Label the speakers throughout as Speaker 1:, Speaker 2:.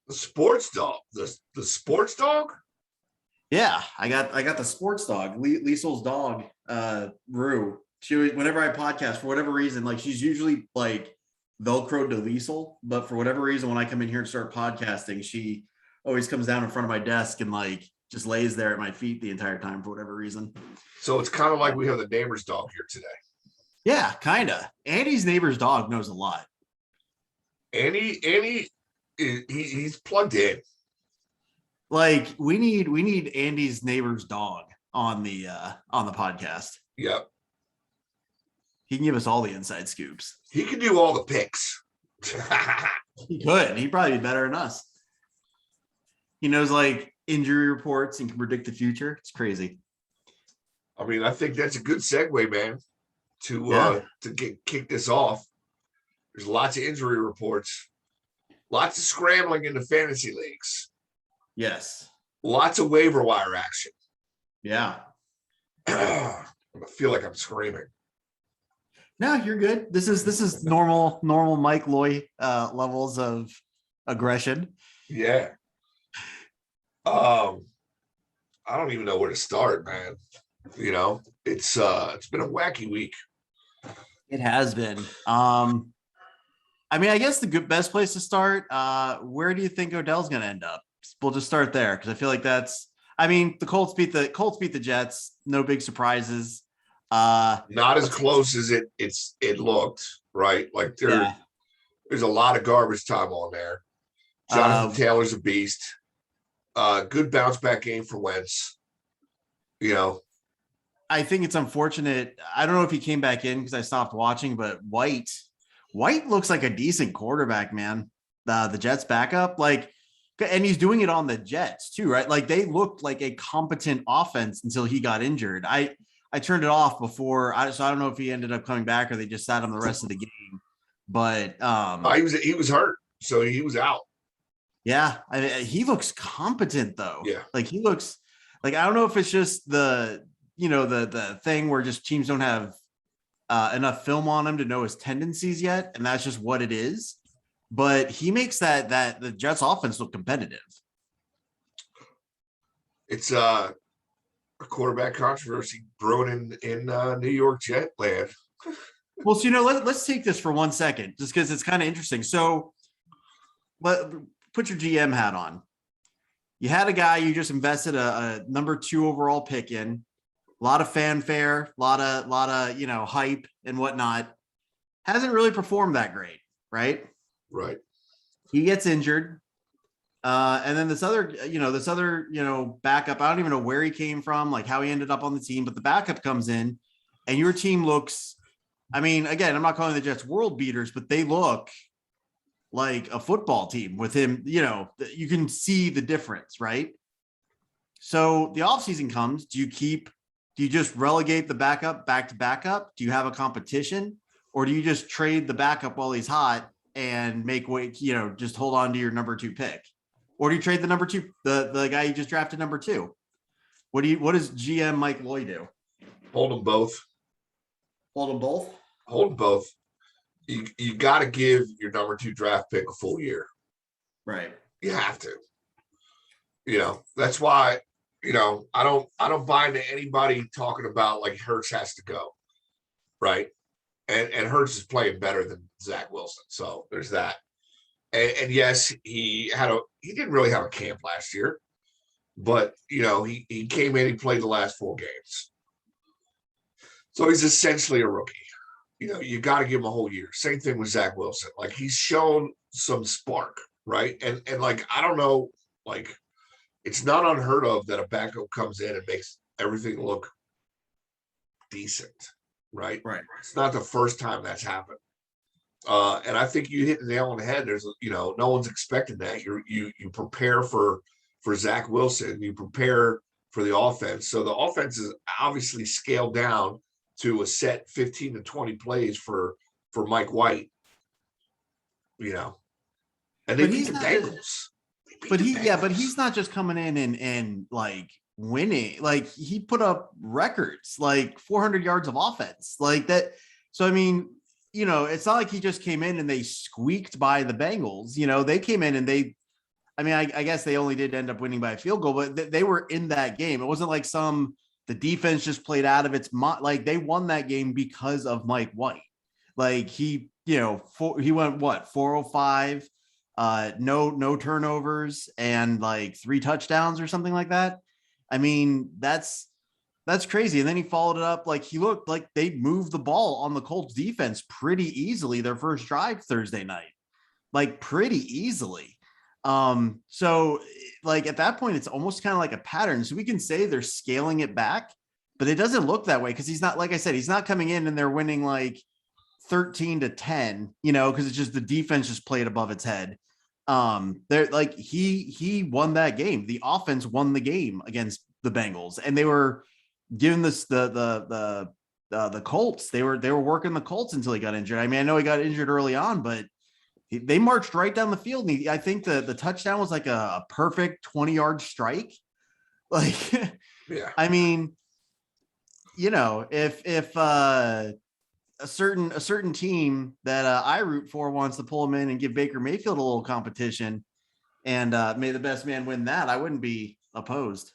Speaker 1: The sports dog. The sports dog?
Speaker 2: Yeah, I got the sports dog, Liesel's dog, Rue. Whenever I podcast, for whatever reason, like she's usually like Velcro to Liesel, but for whatever reason, when I come in here and start podcasting, she always comes down in front of my desk and like just lays there at my feet the entire time for whatever reason.
Speaker 1: So it's kind of like we have the neighbor's dog here today.
Speaker 2: Yeah, kind of. Andy's neighbor's dog knows a lot.
Speaker 1: Andy, he's plugged in.
Speaker 2: Like we need Andy's neighbor's dog on the podcast.
Speaker 1: Yep.
Speaker 2: He can give us all the inside scoops.
Speaker 1: He can do all the picks.
Speaker 2: He could. He'd probably be better than us. He knows like injury reports and can predict the future. It's crazy.
Speaker 1: I mean, I think that's a good segue, man, to kick this off. There's lots of injury reports, lots of scrambling in the fantasy leagues.
Speaker 2: Yes.
Speaker 1: Lots of waiver wire action.
Speaker 2: Yeah.
Speaker 1: I feel like I'm screaming.
Speaker 2: No, you're good. This is normal Mike Loy levels of aggression.
Speaker 1: Yeah. I don't even know where to start, man. You know, it's been a wacky week.
Speaker 2: It has been. I mean, I guess the best place to start. Where do you think Odell's going to end up? We'll just start there because I feel like that's. I mean, the Colts beat the Jets. No big surprises.
Speaker 1: Not as close as it looked, right? Like there's a lot of garbage time on there. Jonathan Taylor's a beast. Good bounce back game for Wentz. You know,
Speaker 2: I think it's unfortunate. I don't know if he came back in because I stopped watching, but White looks like a decent quarterback, man. The Jets backup, like, and he's doing it on the Jets too, right? Like they looked like a competent offense until he got injured. I turned it off before, so I don't know if he ended up coming back or they just sat him the rest of the game. But
Speaker 1: he was hurt, so he was out.
Speaker 2: Yeah, he looks competent though.
Speaker 1: Yeah,
Speaker 2: like he looks like, I don't know if it's just the thing where just teams don't have enough film on him to know his tendencies yet, and that's just what it is. But he makes that the Jets offense look competitive.
Speaker 1: It's a quarterback controversy brewing in New York Jet land.
Speaker 2: Well, so let's take this for 1 second, just because it's kind of interesting. So, put your GM hat on. You had a guy you just invested a number 2 overall pick in. A lot of fanfare, a lot of hype and whatnot. Hasn't really performed that great, right?
Speaker 1: Right.
Speaker 2: He gets injured. And then this other backup, I don't even know where he came from, like how he ended up on the team, but the backup comes in and your team looks, I mean, again, I'm not calling the Jets world beaters, but they look like a football team with him. You can see the difference, right? So the offseason comes. Do you just relegate the backup back to backup? Do you have a competition, or do you just trade the backup while he's hot and make way, just hold on to your number 2 pick? Or do you trade the number 2, the guy you just drafted number 2? What does GM Mike Loy do?
Speaker 1: Hold them both.
Speaker 2: Hold them both?
Speaker 1: Hold them both. You got to give your number 2 draft pick a full year.
Speaker 2: Right.
Speaker 1: You have to. That's why, I don't buy into anybody talking about like Hurts has to go. Right. And Hurts is playing better than Zach Wilson. So there's that. And yes, he didn't really have a camp last year, but he came in, he played the last 4 games. So he's essentially a rookie. You got to give him a whole year. Same thing with Zach Wilson. Like he's shown some spark, right? And like, I don't know, like it's not unheard of that a backup comes in and makes everything look decent, right?
Speaker 2: Right.
Speaker 1: It's not the first time that's happened. And I think you hit the nail on the head. There's, no one's expecting that. You prepare for Zach Wilson. You prepare for the offense. So the offense is obviously scaled down to a set 15 to 20 plays for Mike White. And they beat the Bengals.
Speaker 2: But he's not just coming in and like winning. Like he put up records, like 400 yards of offense, like that. So I mean, it's not like he just came in and they squeaked by the Bengals. They came in and I mean, I guess they only did end up winning by a field goal, but they were in that game. It wasn't like the defense just played out of its mind. Like they won that game because of Mike White. Like he, he went what 405, no turnovers and like 3 touchdowns or something like that. I mean, that's crazy. And then he followed it up. Like he looked like they moved the ball on the Colts defense pretty easily their first drive Thursday night, like pretty easily. So like at that point, it's almost kind of like a pattern. So we can say they're scaling it back, but it doesn't look that way because he's not, like I said, he's not coming in and they're winning like 13-10, because it's just the defense just played above its head. They're like he won that game. The offense won the game against the Bengals, and they were giving this the Colts. They were working the Colts until he got injured. I mean, I know he got injured early on, but they marched right down the field. And I think the touchdown was like a perfect 20-yard strike. Like,
Speaker 1: yeah.
Speaker 2: I mean, if a certain team that I root for wants to pull him in and give Baker Mayfield a little competition, and may the best man win that, I wouldn't be opposed.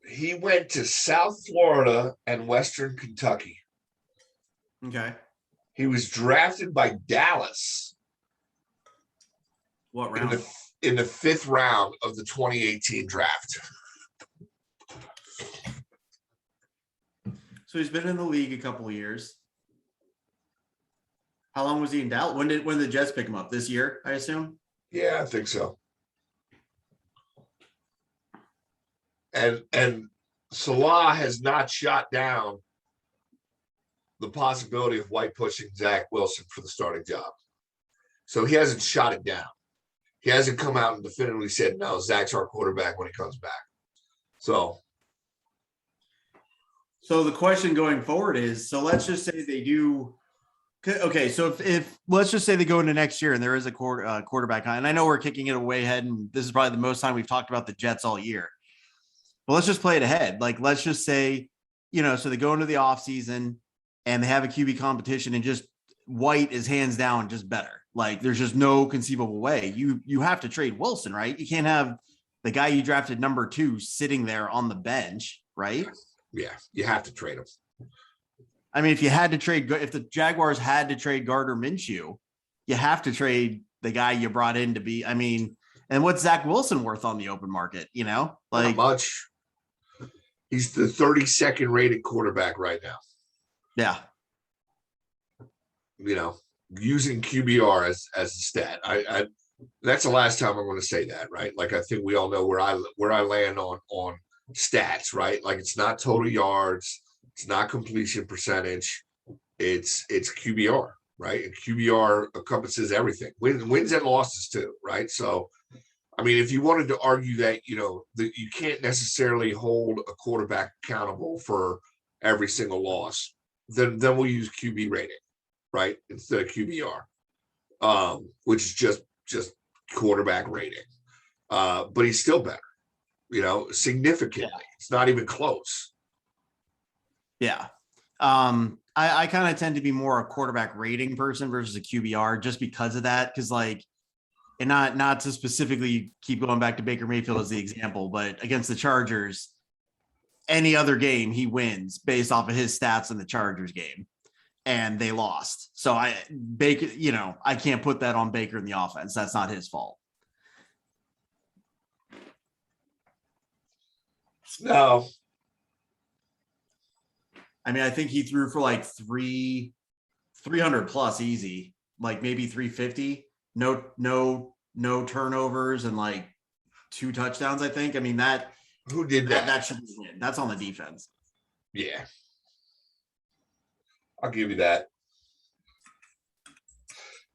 Speaker 1: He went to South Florida and Western Kentucky.
Speaker 2: Okay.
Speaker 1: He was drafted by Dallas.
Speaker 2: What round?
Speaker 1: In the 5th round of the 2018 draft.
Speaker 2: So he's been in the league a couple of years. How long was he in Dallas? When did the Jets pick him up? This year, I assume?
Speaker 1: Yeah, I think so. And Salah has not shot down the possibility of White pushing Zach Wilson for the starting job. So he hasn't shot it down. He hasn't come out and definitively said, no, Zach's our quarterback when he comes back. So
Speaker 2: the question going forward is, so let's just say they do. Okay, so if let's just say they go into next year and there is a quarterback on, and I know we're kicking it way ahead, and this is probably the most time we've talked about the Jets all year. But let's just play it ahead. Like, let's just say, so they go into the offseason and they have a QB competition, and just White is hands down just better. Like, there's just no conceivable way. You have to trade Wilson, right? You can't have the guy you drafted number 2 sitting there on the bench, right?
Speaker 1: Yeah, you have to trade him.
Speaker 2: I mean, if the Jaguars had to trade Gardner Minshew, you have to trade the guy you brought in to be, I mean, and what's Zach Wilson worth on the open market, Like,
Speaker 1: not much. He's the 32nd rated quarterback right now.
Speaker 2: Yeah.
Speaker 1: Using QBR as a stat. I that's the last time I'm going to say that, right? Like, I think we all know where I land on stats, right? Like, it's not total yards, it's not completion percentage, it's QBR, right? And QBR encompasses everything, wins and losses too, right? So, I mean, if you wanted to argue that, that you can't necessarily hold a quarterback accountable for every single loss, then we'll use QB rating, right, instead of QBR, which is just quarterback rating. But he's still better, significantly. Yeah. It's not even close.
Speaker 2: Yeah. I kind of tend to be more a quarterback rating person versus a QBR just because of that. Cause like, and not to specifically keep going back to Baker Mayfield as the example, but against the Chargers, any other game he wins based off of his stats in the Chargers game, and they lost. So I can't put that on Baker in the offense. That's not his fault.
Speaker 1: No.
Speaker 2: I mean, I think he threw for like 300 plus easy, like maybe 350. No turnovers and like 2 touchdowns, I think. I mean,
Speaker 1: who did that?
Speaker 2: That should win. That's on the defense.
Speaker 1: Yeah. I'll give you that.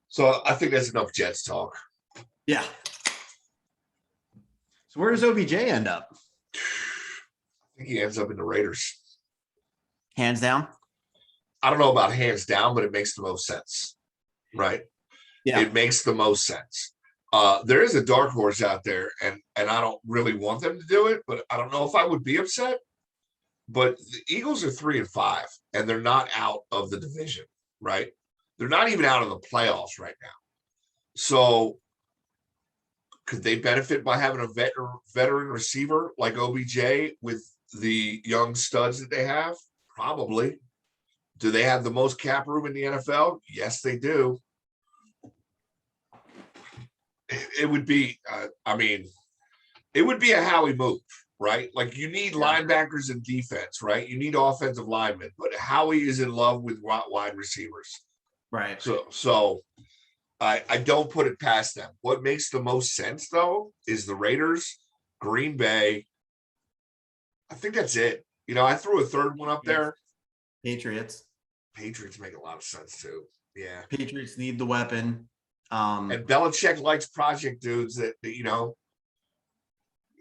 Speaker 1: So I think that's enough Jets talk.
Speaker 2: Yeah. So where does OBJ end up?
Speaker 1: I think he ends up in the Raiders.
Speaker 2: Hands down?
Speaker 1: I don't know about hands down, but it makes the most sense. Right? Yeah. It makes the most sense. There is a dark horse out there, and I don't really want them to do it, but I don't know if I would be upset. But the Eagles are 3-5, and they're not out of the division, right? They're not even out of the playoffs right now. So Could they benefit by having a veteran receiver like OBJ with the young studs that they have? Probably. Do they have the most cap room in the NFL? Yes, they do. It would be, it would be a Howie move, right? Like you need linebackers and defense, right? You need offensive linemen, but Howie is in love with wide receivers.
Speaker 2: Right.
Speaker 1: So I don't put it past them. What makes the most sense though is the Raiders, Green Bay. I think that's it. I threw a third one up there.
Speaker 2: Patriots
Speaker 1: make a lot of sense too. Yeah.
Speaker 2: Patriots need the weapon.
Speaker 1: And Belichick likes project dudes that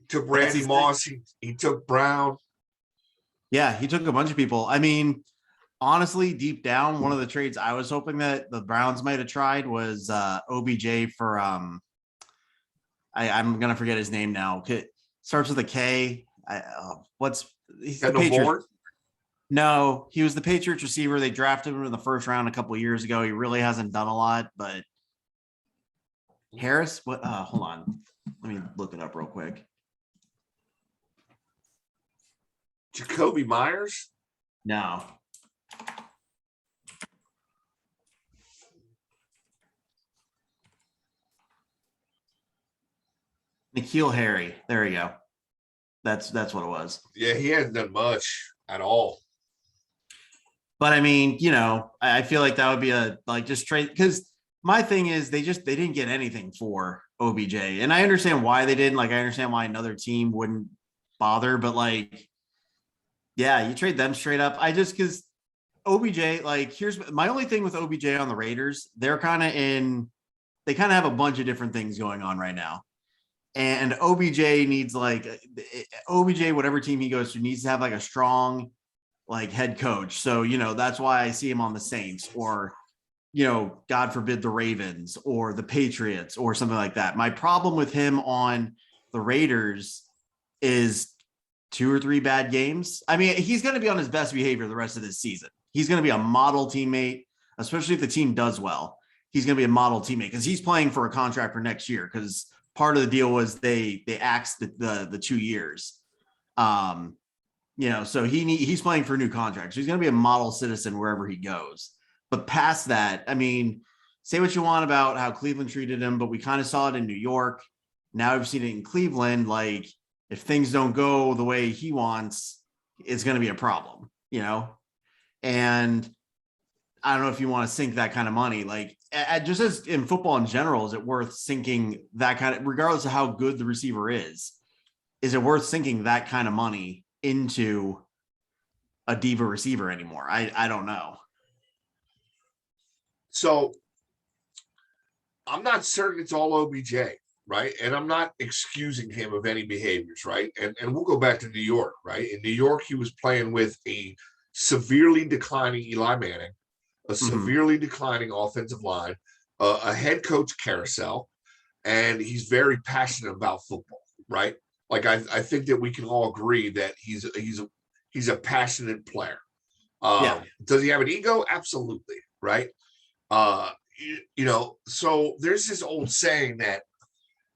Speaker 1: took Randy Moss. He took Brown.
Speaker 2: Yeah, he took a bunch of people. I mean, honestly, deep down, one of the trades I was hoping that the Browns might have tried was OBJ for I'm gonna forget his name now. Starts with a K. He's the Patriots? No, he was the Patriots receiver. They drafted him in the first round a couple of years ago. He really hasn't done a lot, but Harris, what? Hold on, let me look it up real quick.
Speaker 1: Jacoby Myers?
Speaker 2: No. N'Keal Harry. There you go. That's what it was.
Speaker 1: Yeah, he hasn't done much at all.
Speaker 2: But I mean, I feel like that would be just trade, because my thing is they didn't get anything for OBJ. And I understand why they didn't. Like, I understand why another team wouldn't bother, but yeah, you trade them straight up. Because OBJ, here's my only thing with OBJ on the Raiders. They kind of have a bunch of different things going on right now. And OBJ needs whatever team he goes to needs to have a strong head coach. So, that's why I see him on the Saints or, God forbid the Ravens or the Patriots or something like that. My problem with him on the Raiders is 2 or 3 bad games. I mean, he's going to be on his best behavior the rest of this season. He's going to be a model teammate, especially if the team does well. He's going to be a model teammate because he's playing for a contract for next year, because part of the deal was they axed the 2 years. So he's playing for a new contract. So he's going to be a model citizen wherever he goes. But past that, I mean, say what you want about how Cleveland treated him, but we kind of saw it in New York. Now we've seen it in Cleveland. If things don't go the way he wants, it's going to be a problem, And I don't know if you want to sink that kind of money. Just as in football in general, is it worth sinking that kind of, regardless of how good the receiver is it worth sinking that kind of money into a diva receiver anymore? I don't know.
Speaker 1: So I'm not certain it's all OBJ, right? And I'm not excusing him of any behaviors, right? And we'll go back to New York, right? In New York, he was playing with a severely declining Eli Manning, a severely declining offensive line, a head coach carousel, and he's very passionate about football, right? I think that we can all agree that he's a passionate player. Does he have an ego? Absolutely, right? So there's this old saying that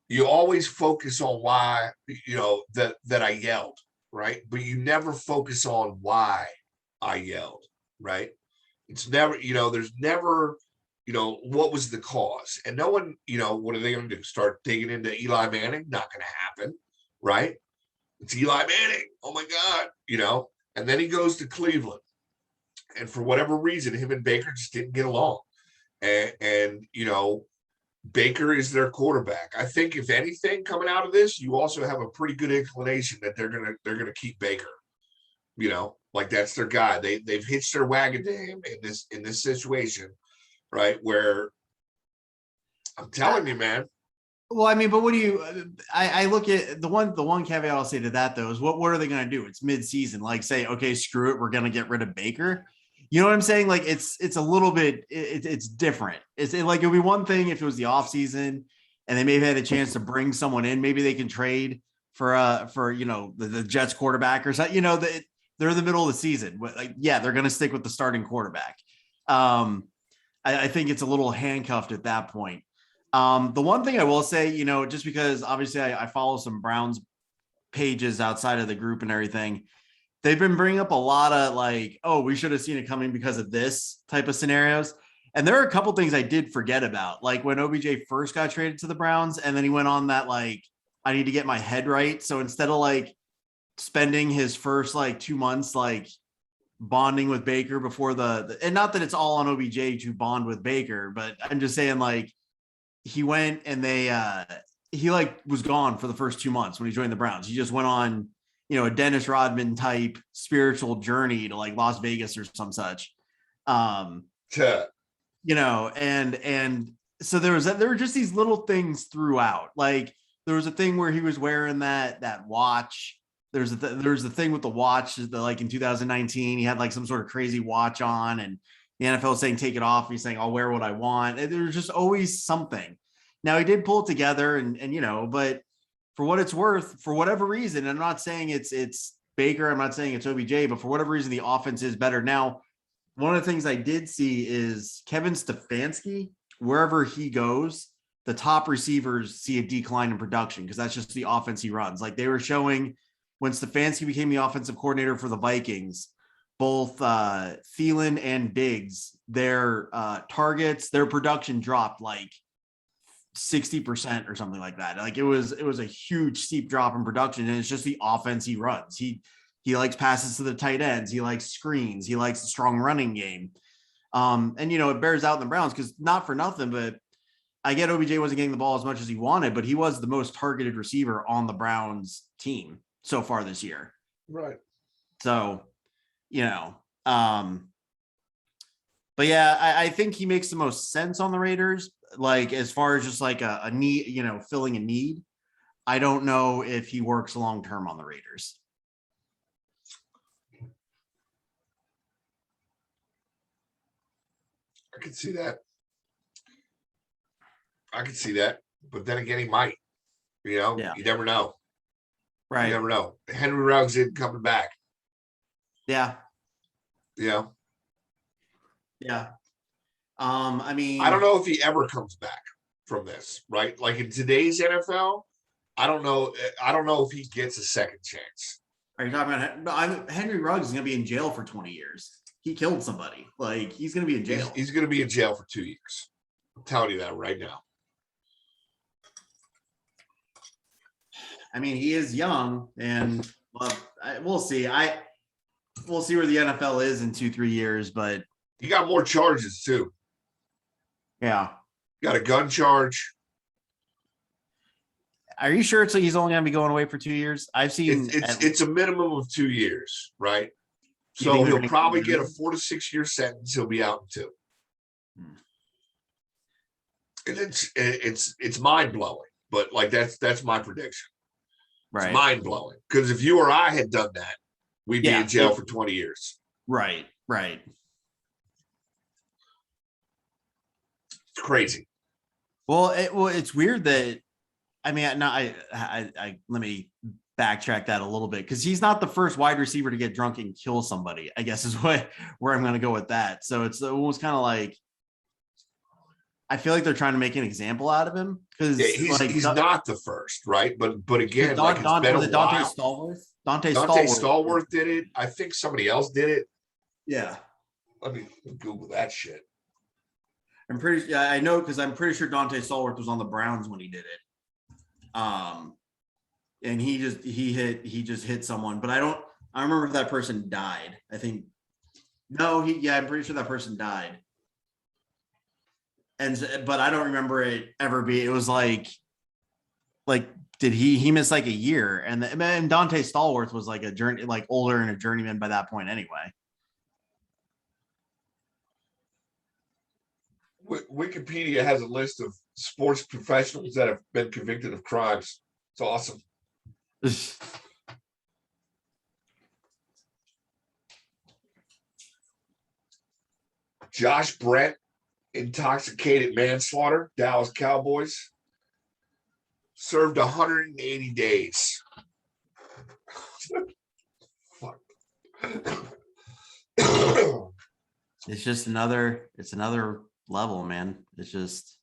Speaker 1: you always focus on why, that I yelled, right? But you never focus on why I yelled, right? It's never, there's never, what was the cause? And no one, what are they going to do? Start digging into Eli Manning? Not going to happen, right? It's Eli Manning. Oh my God, and then he goes to Cleveland. And for whatever reason, him and Baker just didn't get along. And Baker is their quarterback. I think if anything coming out of this, you also have a pretty good inclination that they're gonna keep Baker. That's their guy. They've hitched their wagon to him in this situation, right? Where I'm telling you, man.
Speaker 2: Well, I mean, but what do you? I look at the one caveat I'll say to that though is what are they going to do? It's mid-season. Say, okay, screw it, we're going to get rid of Baker. You know what I'm saying? It's a little bit, it's different. It would be one thing if it was the off season and they maybe had a chance to bring someone in. Maybe they can trade for the Jets quarterback or something. They're in the middle of the season. They're going to stick with the starting quarterback. I think it's a little handcuffed at that point. The one thing I will say, just because obviously I follow some Browns pages outside of the group and everything, they've been bringing up a lot of like, oh, we should have seen it coming because of this type of scenarios. And there are a couple things I did forget about, like when OBJ first got traded to the Browns, and then he went on that like, I need to get my head right. So instead of like spending his first like 2 months like bonding with Baker before and not that it's all on OBJ to bond with Baker, but I'm just saying like he went and he like was gone for the first 2 months when he joined the Browns. He just went on, a Dennis Rodman type spiritual journey to like Las Vegas or some such.
Speaker 1: Yeah.
Speaker 2: And so there were just these little things throughout. Like there was a thing where he was wearing that watch. There's the thing with the watch that like in 2019, he had like some sort of crazy watch on, and the NFL saying take it off. He's saying I'll wear what I want. And there's just always something. Now he did pull it together, and but for what it's worth, for whatever reason, I'm not saying it's Baker, I'm not saying it's OBJ, but for whatever reason, the offense is better. Now, one of the things I did see is Kevin Stefanski, wherever he goes, the top receivers see a decline in production because that's just the offense he runs. Like they were showing when Stefanski became the offensive coordinator for the Vikings, both Thielen and Diggs, their targets, their production dropped like 60% or something like that. Like it was a huge steep drop in production, and it's just the offense he runs. He likes passes to the tight ends. He likes screens. He likes a strong running game. And it bears out in the Browns because not for nothing, but I get OBJ wasn't getting the ball as much as he wanted, but he was the most targeted receiver on the Browns team so far this year.
Speaker 1: Right.
Speaker 2: So, but yeah, I think he makes the most sense on the Raiders. Like as far as just like a need, filling a need. I don't know if he works long-term on the Raiders.
Speaker 1: I can see that. But then again, he might.
Speaker 2: Yeah.
Speaker 1: You never know.
Speaker 2: Right.
Speaker 1: You never know. Henry Ruggs isn't coming back.
Speaker 2: Yeah.
Speaker 1: Yeah.
Speaker 2: I mean,
Speaker 1: I don't know if he ever comes back from this, right? Like in today's NFL, I don't know if he gets a second chance.
Speaker 2: Are you talking about Henry Ruggs is going to be in jail for 20 years? He killed somebody. Like he's going to be in jail.
Speaker 1: He's going to be in jail for 2 years. I'm telling you that right now.
Speaker 2: I mean, he is young, and we'll see. We'll see where the NFL is in 2-3 years, but
Speaker 1: he got more charges too.
Speaker 2: Yeah,
Speaker 1: got a gun charge.
Speaker 2: Are you sure he's only going to be going away for 2 years? I've seen
Speaker 1: it's a minimum of 2 years, right? So he'll probably get a 4 to 6 year sentence. He'll be out in 2. And it's mind blowing, but like that's my prediction. Right. It's mind blowing because if you or I had done that, we'd be in jail for 20 years.
Speaker 2: Right.
Speaker 1: It's crazy.
Speaker 2: Well, it's weird that I let me backtrack that a little bit because he's not the first wide receiver to get drunk and kill somebody, I guess is where I'm going to go with that. So it's almost kind of like I feel like they're trying to make an example out of him because
Speaker 1: he's not the first, right? But again, it's been a while. Dante Stallworth did it. I think somebody else did it.
Speaker 2: Yeah.
Speaker 1: Let me Google that shit.
Speaker 2: I know because I'm pretty sure Dante Stallworth was on the Browns when he did it. And he just hit someone, but I remember if that person died. I think I'm pretty sure that person died. But I don't remember it ever it was like did he missed like a year and Dante Stallworth was like older and a journeyman by that point anyway.
Speaker 1: Wikipedia has a list of sports professionals that have been convicted of crimes. It's awesome. Josh Brent, intoxicated manslaughter, Dallas Cowboys, served 180 days. Fuck.
Speaker 2: It's another level, man. It's just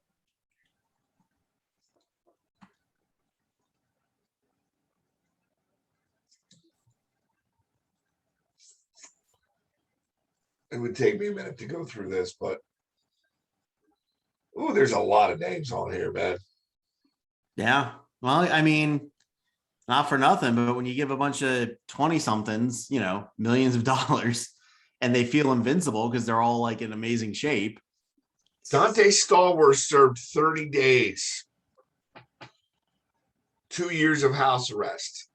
Speaker 1: It would take me a minute to go through this, but oh, there's a lot of names on here, man.
Speaker 2: Yeah. Well, I mean, not for nothing, but when you give a bunch of 20 somethings, millions of dollars and they feel invincible because they're all like in amazing shape.
Speaker 1: Dante Stallworth served 30 days, 2 years of house arrest.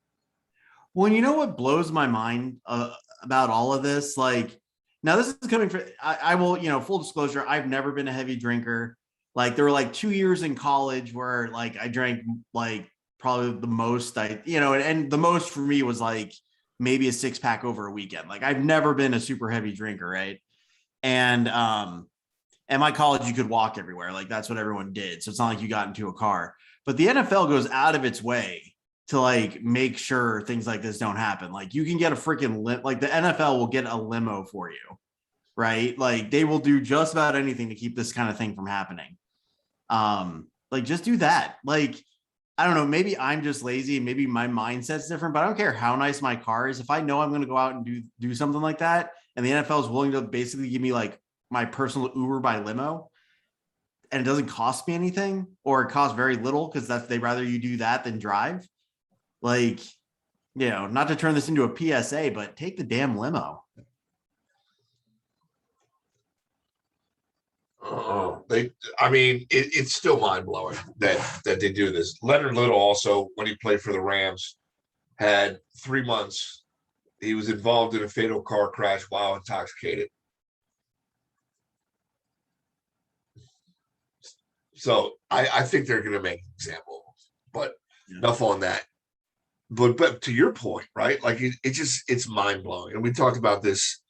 Speaker 2: Well, you know what blows my mind about all of this? Like, now this is coming from, I will, full disclosure, I've never been a heavy drinker. Like, there were like 2 years in college where like I drank like probably the most and the most for me was like maybe a 6-pack over a weekend. Like, I've never been a super heavy drinker, right? And at my college, you could walk everywhere. Like, that's what everyone did. So it's not like you got into a car. But the NFL goes out of its way to like make sure things like this don't happen. Like, you can get a freaking like the NFL will get a limo for you, right? Like, they will do just about anything to keep this kind of thing from happening. Like, just do that. Like, I don't know, maybe I'm just lazy, maybe my mindset's different, but I don't care how nice my car is. If I know I'm going to go out and do something like that, and the NFL is willing to basically give me like my personal Uber by limo, and it doesn't cost me anything, or it costs very little because they'd rather you do that than drive. Like, not to turn this into a PSA, but take the damn limo.
Speaker 1: It's still mind blowing that they do this. Leonard Little also, when he played for the Rams, had 3 months. He was involved in a fatal car crash while intoxicated. So I think they're going to make an example, but enough on that. But to your point, right? Like, it's mind blowing. And we talked about this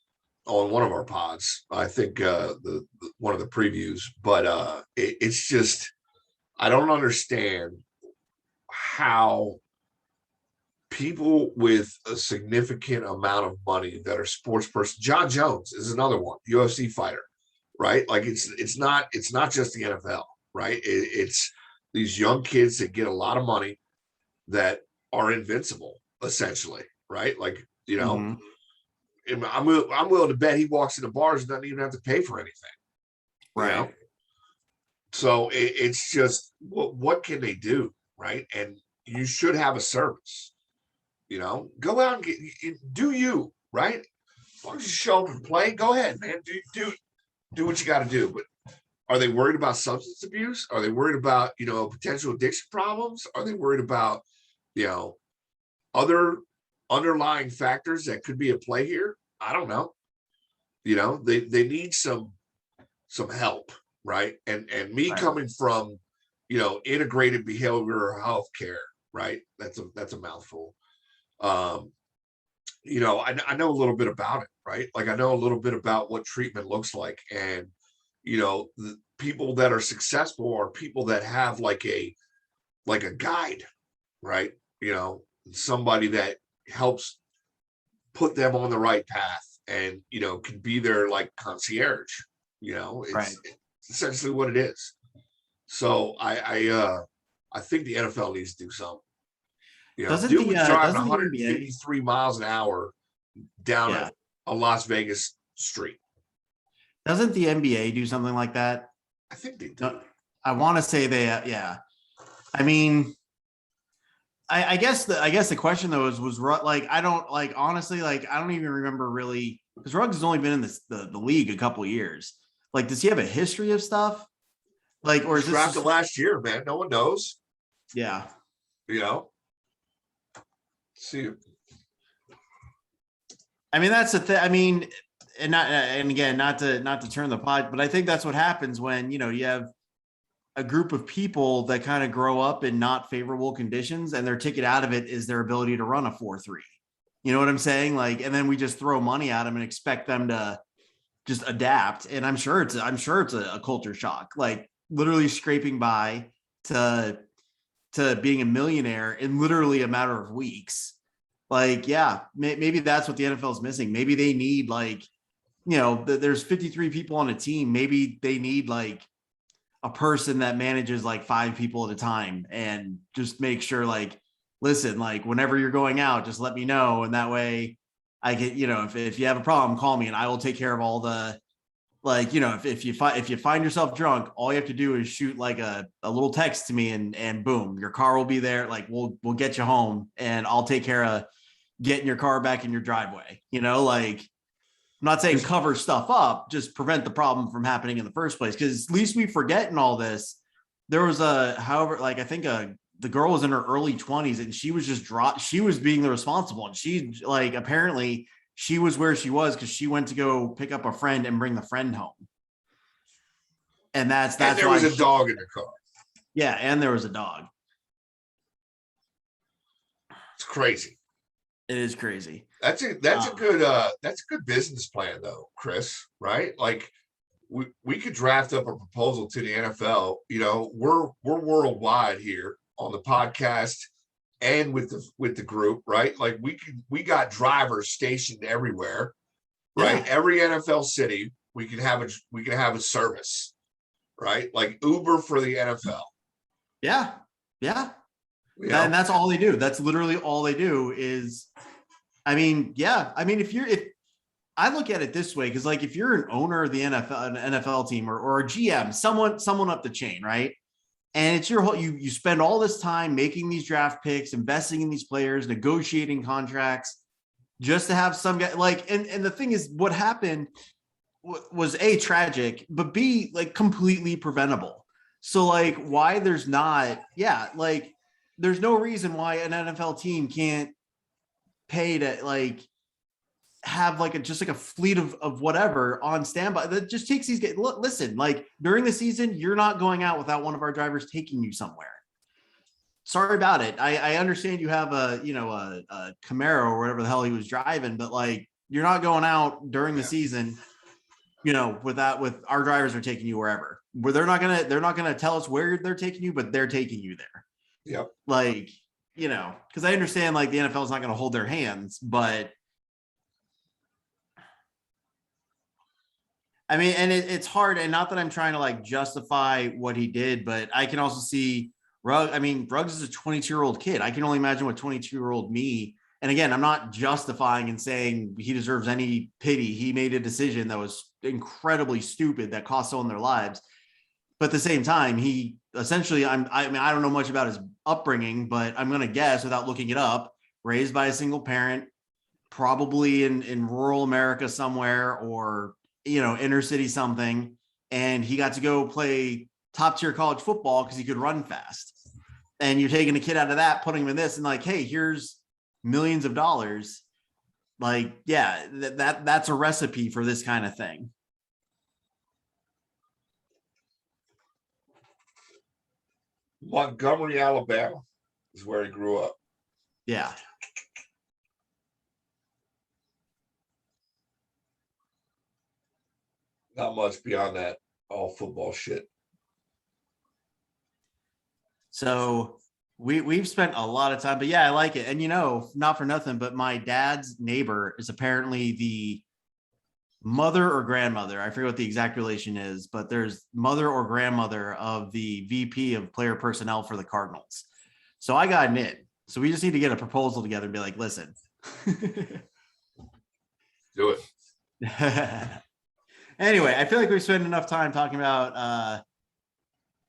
Speaker 1: on one of our pods, I think the one of the previews, but it's just, I don't understand how people with a significant amount of money that are sports person. John Jones is another one, UFC fighter, right? Like, it's not just the NFL, right? It's these young kids that get a lot of money that are invincible, essentially, right? Like,
Speaker 2: Mhm.
Speaker 1: I'm willing to bet he walks into bars and doesn't even have to pay for anything.
Speaker 2: Right.
Speaker 1: So it's just, what can they do, right? And you should have a service. Go out and do you, right? As long as you show up and play, go ahead, man. Do what you got to do. But are they worried about substance abuse? Are they worried about potential addiction problems? Are they worried about other underlying factors that could be at play here? I don't know. They need some help, right? And me
Speaker 2: Right.
Speaker 1: coming from integrated behavioral health care, right? That's a mouthful. I know a little bit about it, right? Like, I know a little bit about what treatment looks like, and the people that are successful are people that have like a guide, right? Somebody that helps put them on the right path, and can be their like concierge.
Speaker 2: Right.
Speaker 1: It's essentially what it is. So I think the NFL needs to do something. Dude was driving
Speaker 2: Doesn't the NBA?
Speaker 1: 153 miles an hour down
Speaker 2: Yeah.
Speaker 1: a Las Vegas street.
Speaker 2: Doesn't the NBA do something like that?
Speaker 1: I think they do.
Speaker 2: No, I want to say yeah. I mean, I guess the question though was like, I don't, like, honestly, like, I don't even remember really, because Ruggs has only been in the league a couple of years. Like, does he have a history of stuff? Like, or is this
Speaker 1: Drafted
Speaker 2: just,
Speaker 1: last year, man. No one knows.
Speaker 2: yeah.
Speaker 1: See,
Speaker 2: I mean, that's the thing. I mean, and again, not to turn the pod, but I think that's what happens when, you have a group of people that kind of grow up in not favorable conditions, and their ticket out of it is their ability to run a 4.3. You know what I'm saying? Like, and then we just throw money at them and expect them to just adapt. And I'm sure it's a culture shock, like literally scraping by to being a millionaire in literally a matter of weeks. Like, yeah, maybe that's what the NFL is missing. Maybe they need, like, there's 53 people on a team. Maybe they need like a person that manages like 5 people at a time, and just make sure, like, listen, like, whenever you're going out, just let me know. And that way, I get, if you have a problem, call me and I will take care of all the, like, if you find yourself drunk, all you have to do is shoot like a little text to me and boom, your car will be there. Like we'll get you home and I'll take care of getting your car back in your driveway. Like I'm not saying cover stuff up, just prevent the problem from happening in the first place. Cause at least we forget in all this, there was I think the girl was in her early 20s and she was she was being the responsible. And she like, apparently she was where she was because she went to go pick up a friend and bring the friend home. And that's
Speaker 1: and there was a dog in the car.
Speaker 2: Yeah. And there was a dog.
Speaker 1: It's crazy.
Speaker 2: It is crazy.
Speaker 1: That's a good business plan though, Chris, right? Like we could draft up a proposal to the NFL. We're worldwide here on the podcast and with the group, right? Like we got drivers stationed everywhere, right?
Speaker 2: Yeah.
Speaker 1: Every NFL city, we can have a service, right? Like Uber for the NFL.
Speaker 2: Yeah. Yeah. And that's all they do. That's literally all they do is, if I look at it this way, because like if you're an owner of the NFL team or a GM, someone up the chain, right? And it's your whole, you spend all this time making these draft picks, investing in these players, negotiating contracts, just to have some guy like, and the thing is, what happened was A, tragic, but B, like completely preventable. So like why there's not, like there's no reason why an NFL team can't pay to like have like just like a fleet of whatever on standby that just takes these guys. Listen, like during the season, you're not going out without one of our drivers taking you somewhere. Sorry about it. I understand you have a Camaro or whatever the hell he was driving, but like you're not going out during the season, with our drivers are taking you wherever. Where they're not gonna tell us where they're taking you, but they're taking you there.
Speaker 1: Yep.
Speaker 2: Like, because I understand like the NFL is not going to hold their hands, but and it's hard. And not that I'm trying to like justify what he did, but I can also see Ruggs is a 22-year-old kid. I can only imagine what 22-year-old me. And again, I'm not justifying and saying he deserves any pity. He made a decision that was incredibly stupid that cost someone their lives. But at the same time, he essentially, I don't know much about his upbringing, but I'm going to guess without looking it up, raised by a single parent, probably in rural America somewhere or, inner city something. And he got to go play top tier college football because he could run fast. And you're taking a kid out of that, putting him in this and like, hey, here's millions of dollars. Like, yeah, that's a recipe for this kind of thing.
Speaker 1: Montgomery, Alabama is where he grew up.
Speaker 2: Yeah.
Speaker 1: Not much beyond that. All football shit.
Speaker 2: So we've spent a lot of time, but yeah, I like it. And not for nothing, but my dad's neighbor is apparently the mother or grandmother. I forget what the exact relation is, but there's mother or grandmother of the VP of player personnel for the Cardinals. So I got an in. So we just need to get a proposal together and be like, listen.
Speaker 1: Do it.
Speaker 2: Anyway, I feel like we've spent enough time talking about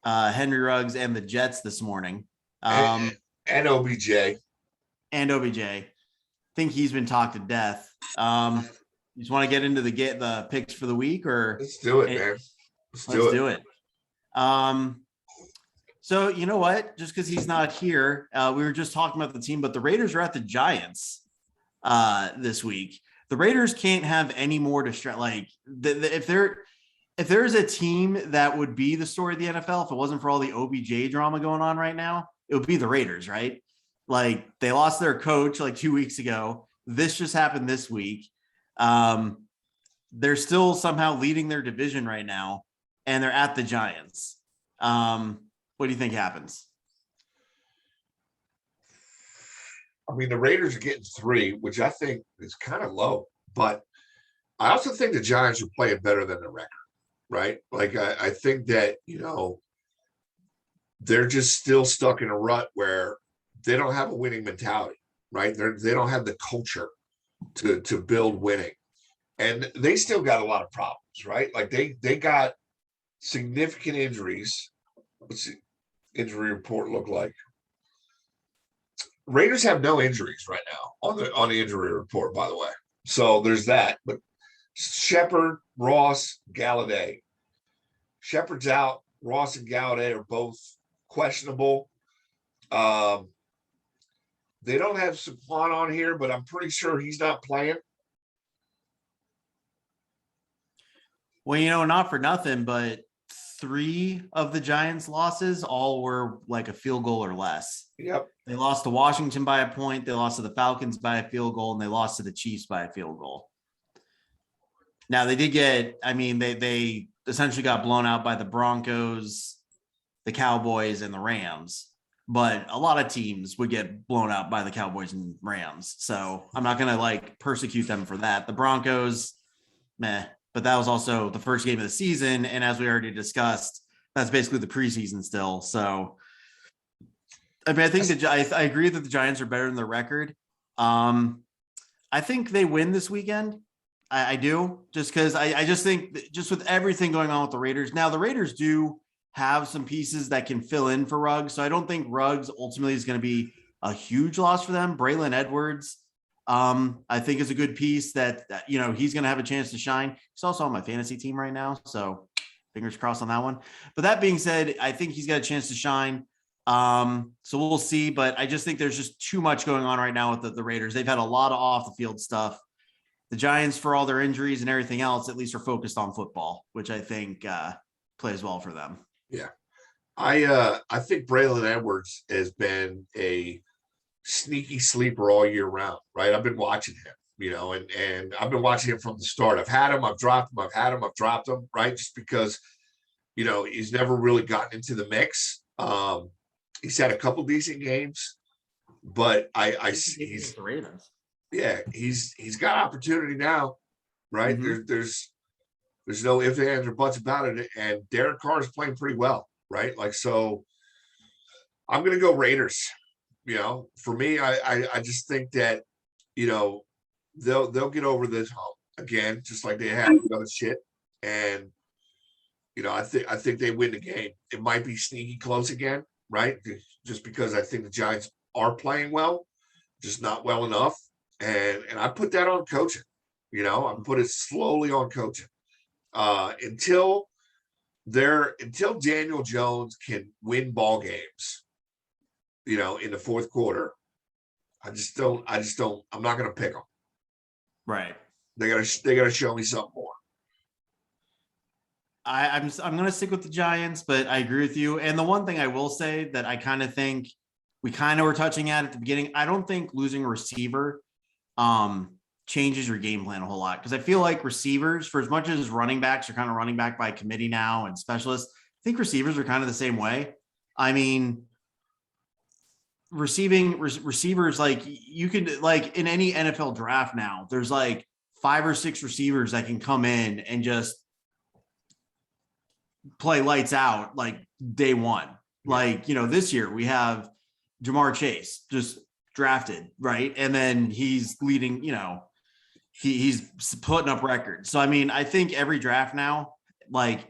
Speaker 2: Henry Ruggs and the Jets this morning.
Speaker 1: And OBJ.
Speaker 2: And OBJ. I think he's been talked to death. You just want to get into the picks for the week, or
Speaker 1: let's do it, man. Let's do it.
Speaker 2: So you know what? Just because he's not here, we were just talking about the team, but the Raiders are at the Giants this week. The Raiders can't have any more distract. Like if there's a team that would be the story of the NFL, if it wasn't for all the OBJ drama going on right now, it would be the Raiders, right? Like they lost their coach like 2 weeks ago. This just happened this week. They're still somehow leading their division right now, and they're at the Giants. What do you think happens?
Speaker 1: I mean, the Raiders are getting 3, which I think is kind of low, but I also think the Giants are playing better than the record, right? Like I think that, they're just still stuck in a rut where they don't have a winning mentality, right? They don't have the culture to build winning. And they still got a lot of problems, right? Like they got significant injuries. What's the injury report look like? Raiders have no injuries right now on the injury report, by the way. So there's that. But Shepard, Ross, Galladay. Shepard's out. Ross and Galladay are both questionable. They don't have Saquon on here, but I'm pretty sure he's not playing.
Speaker 2: Well, not for nothing, but 3 of the Giants' losses all were like a field goal or less.
Speaker 1: Yep.
Speaker 2: They lost to Washington by a point. They lost to the Falcons by a field goal, and they lost to the Chiefs by a field goal. Now they did they essentially got blown out by the Broncos, the Cowboys, and the Rams. But a lot of teams would get blown out by the Cowboys and Rams. So I'm not going to persecute them for that. The Broncos, meh. But that was also the first game of the season. And as we already discussed, that's basically the preseason still. So, I think I agree that the Giants are better than their record. I think they win this weekend. I do, just because I just think just with everything going on with the Raiders. Now, the Raiders do have some pieces that can fill in for Ruggs. So I don't think Ruggs ultimately is going to be a huge loss for them. Braylon Edwards, I think is a good piece that he's going to have a chance to shine. He's also on my fantasy team right now, so fingers crossed on that one. But that being said, I think he's got a chance to shine. So we'll see, but I just think there's just too much going on right now with the Raiders. They've had a lot of off the field stuff. The Giants, for all their injuries and everything else, at least are focused on football, which I think plays well for them.
Speaker 1: Yeah. I think Braylon Edwards has been a sneaky sleeper all year round, right? I've been watching him, and I've been watching him from the start. I've had him, I've dropped him, I've had him, I've dropped him, right? Just because, he's never really gotten into the mix. He's had a couple decent games, but I see he's
Speaker 2: the Ravens.
Speaker 1: Yeah, he's got opportunity now, right?
Speaker 2: Mm-hmm.
Speaker 1: There's no ifs, ands, or buts about it. And Derek Carr is playing pretty well, right? So I'm gonna go Raiders. For me, I just think that, they'll get over this hump again, just like they have with other shit. And I think they win the game. It might be sneaky close again, right? Just because I think the Giants are playing well, just not well enough. And I put that on coaching. I put it slowly on coaching. Until Daniel Jones can win ball games, in the fourth quarter, I'm not going to pick them.
Speaker 2: Right.
Speaker 1: They gotta show me something more.
Speaker 2: I'm going to stick with the Giants, but I agree with you. And the one thing I will say that I kind of think we kind of were touching at the beginning, I don't think losing a receiver changes your game plan a whole lot. Because I feel like receivers, for as much as running backs are kind of running back by committee now and specialists, I think receivers are kind of the same way. I mean, receivers, you can, in any NFL draft now, there's 5 or 6 receivers that can come in and just play lights out day one. This year we have Jamar Chase just drafted, right? And then he's leading, he's putting up records. So, I think every draft now,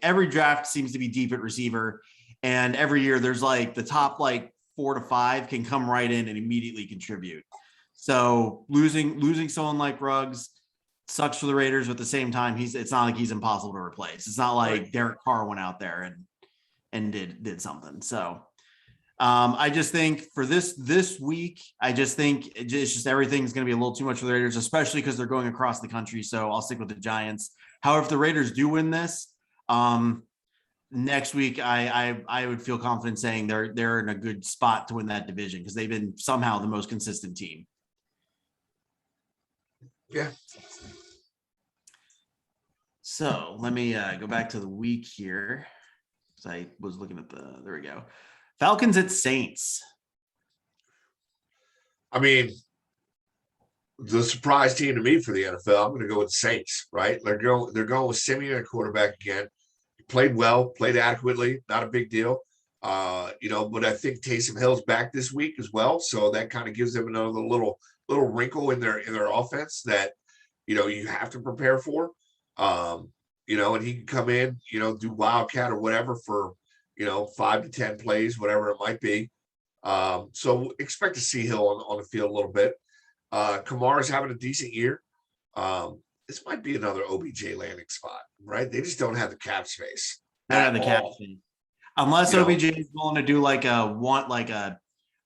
Speaker 2: every draft seems to be deep at receiver. And every year there's the top 4 to 5 can come right in and immediately contribute. So losing someone like Ruggs sucks for the Raiders, but at the same time, it's not like he's impossible to replace. It's not like right. Derek Carr went out there and did something. So I just think for this week, I just think it's just everything's going to be a little too much for the Raiders, especially because they're going across the country. So I'll stick with the Giants. However, if the Raiders do win this, next week, I would feel confident saying they're in a good spot to win that division because they've been somehow the most consistent team.
Speaker 1: Yeah.
Speaker 2: So let me go back to the week here. So I was looking at there we go. Falcons at Saints.
Speaker 1: The surprise team to me for the NFL, I'm going to go with the Saints, right? They're going with Simeon at quarterback again. He played well, played adequately, not a big deal. But I think Taysom Hill's back this week as well. So that kind of gives them another little wrinkle in their offense that you have to prepare for. And he can come in, do wildcat or whatever for, 5 to 10 plays, whatever it might be. So expect to see Hill on the field a little bit. Kamara's having a decent year. This might be another OBJ landing spot, right? They just don't have the cap space.
Speaker 2: They don't have the cap space. Unless OBJ is willing to do like a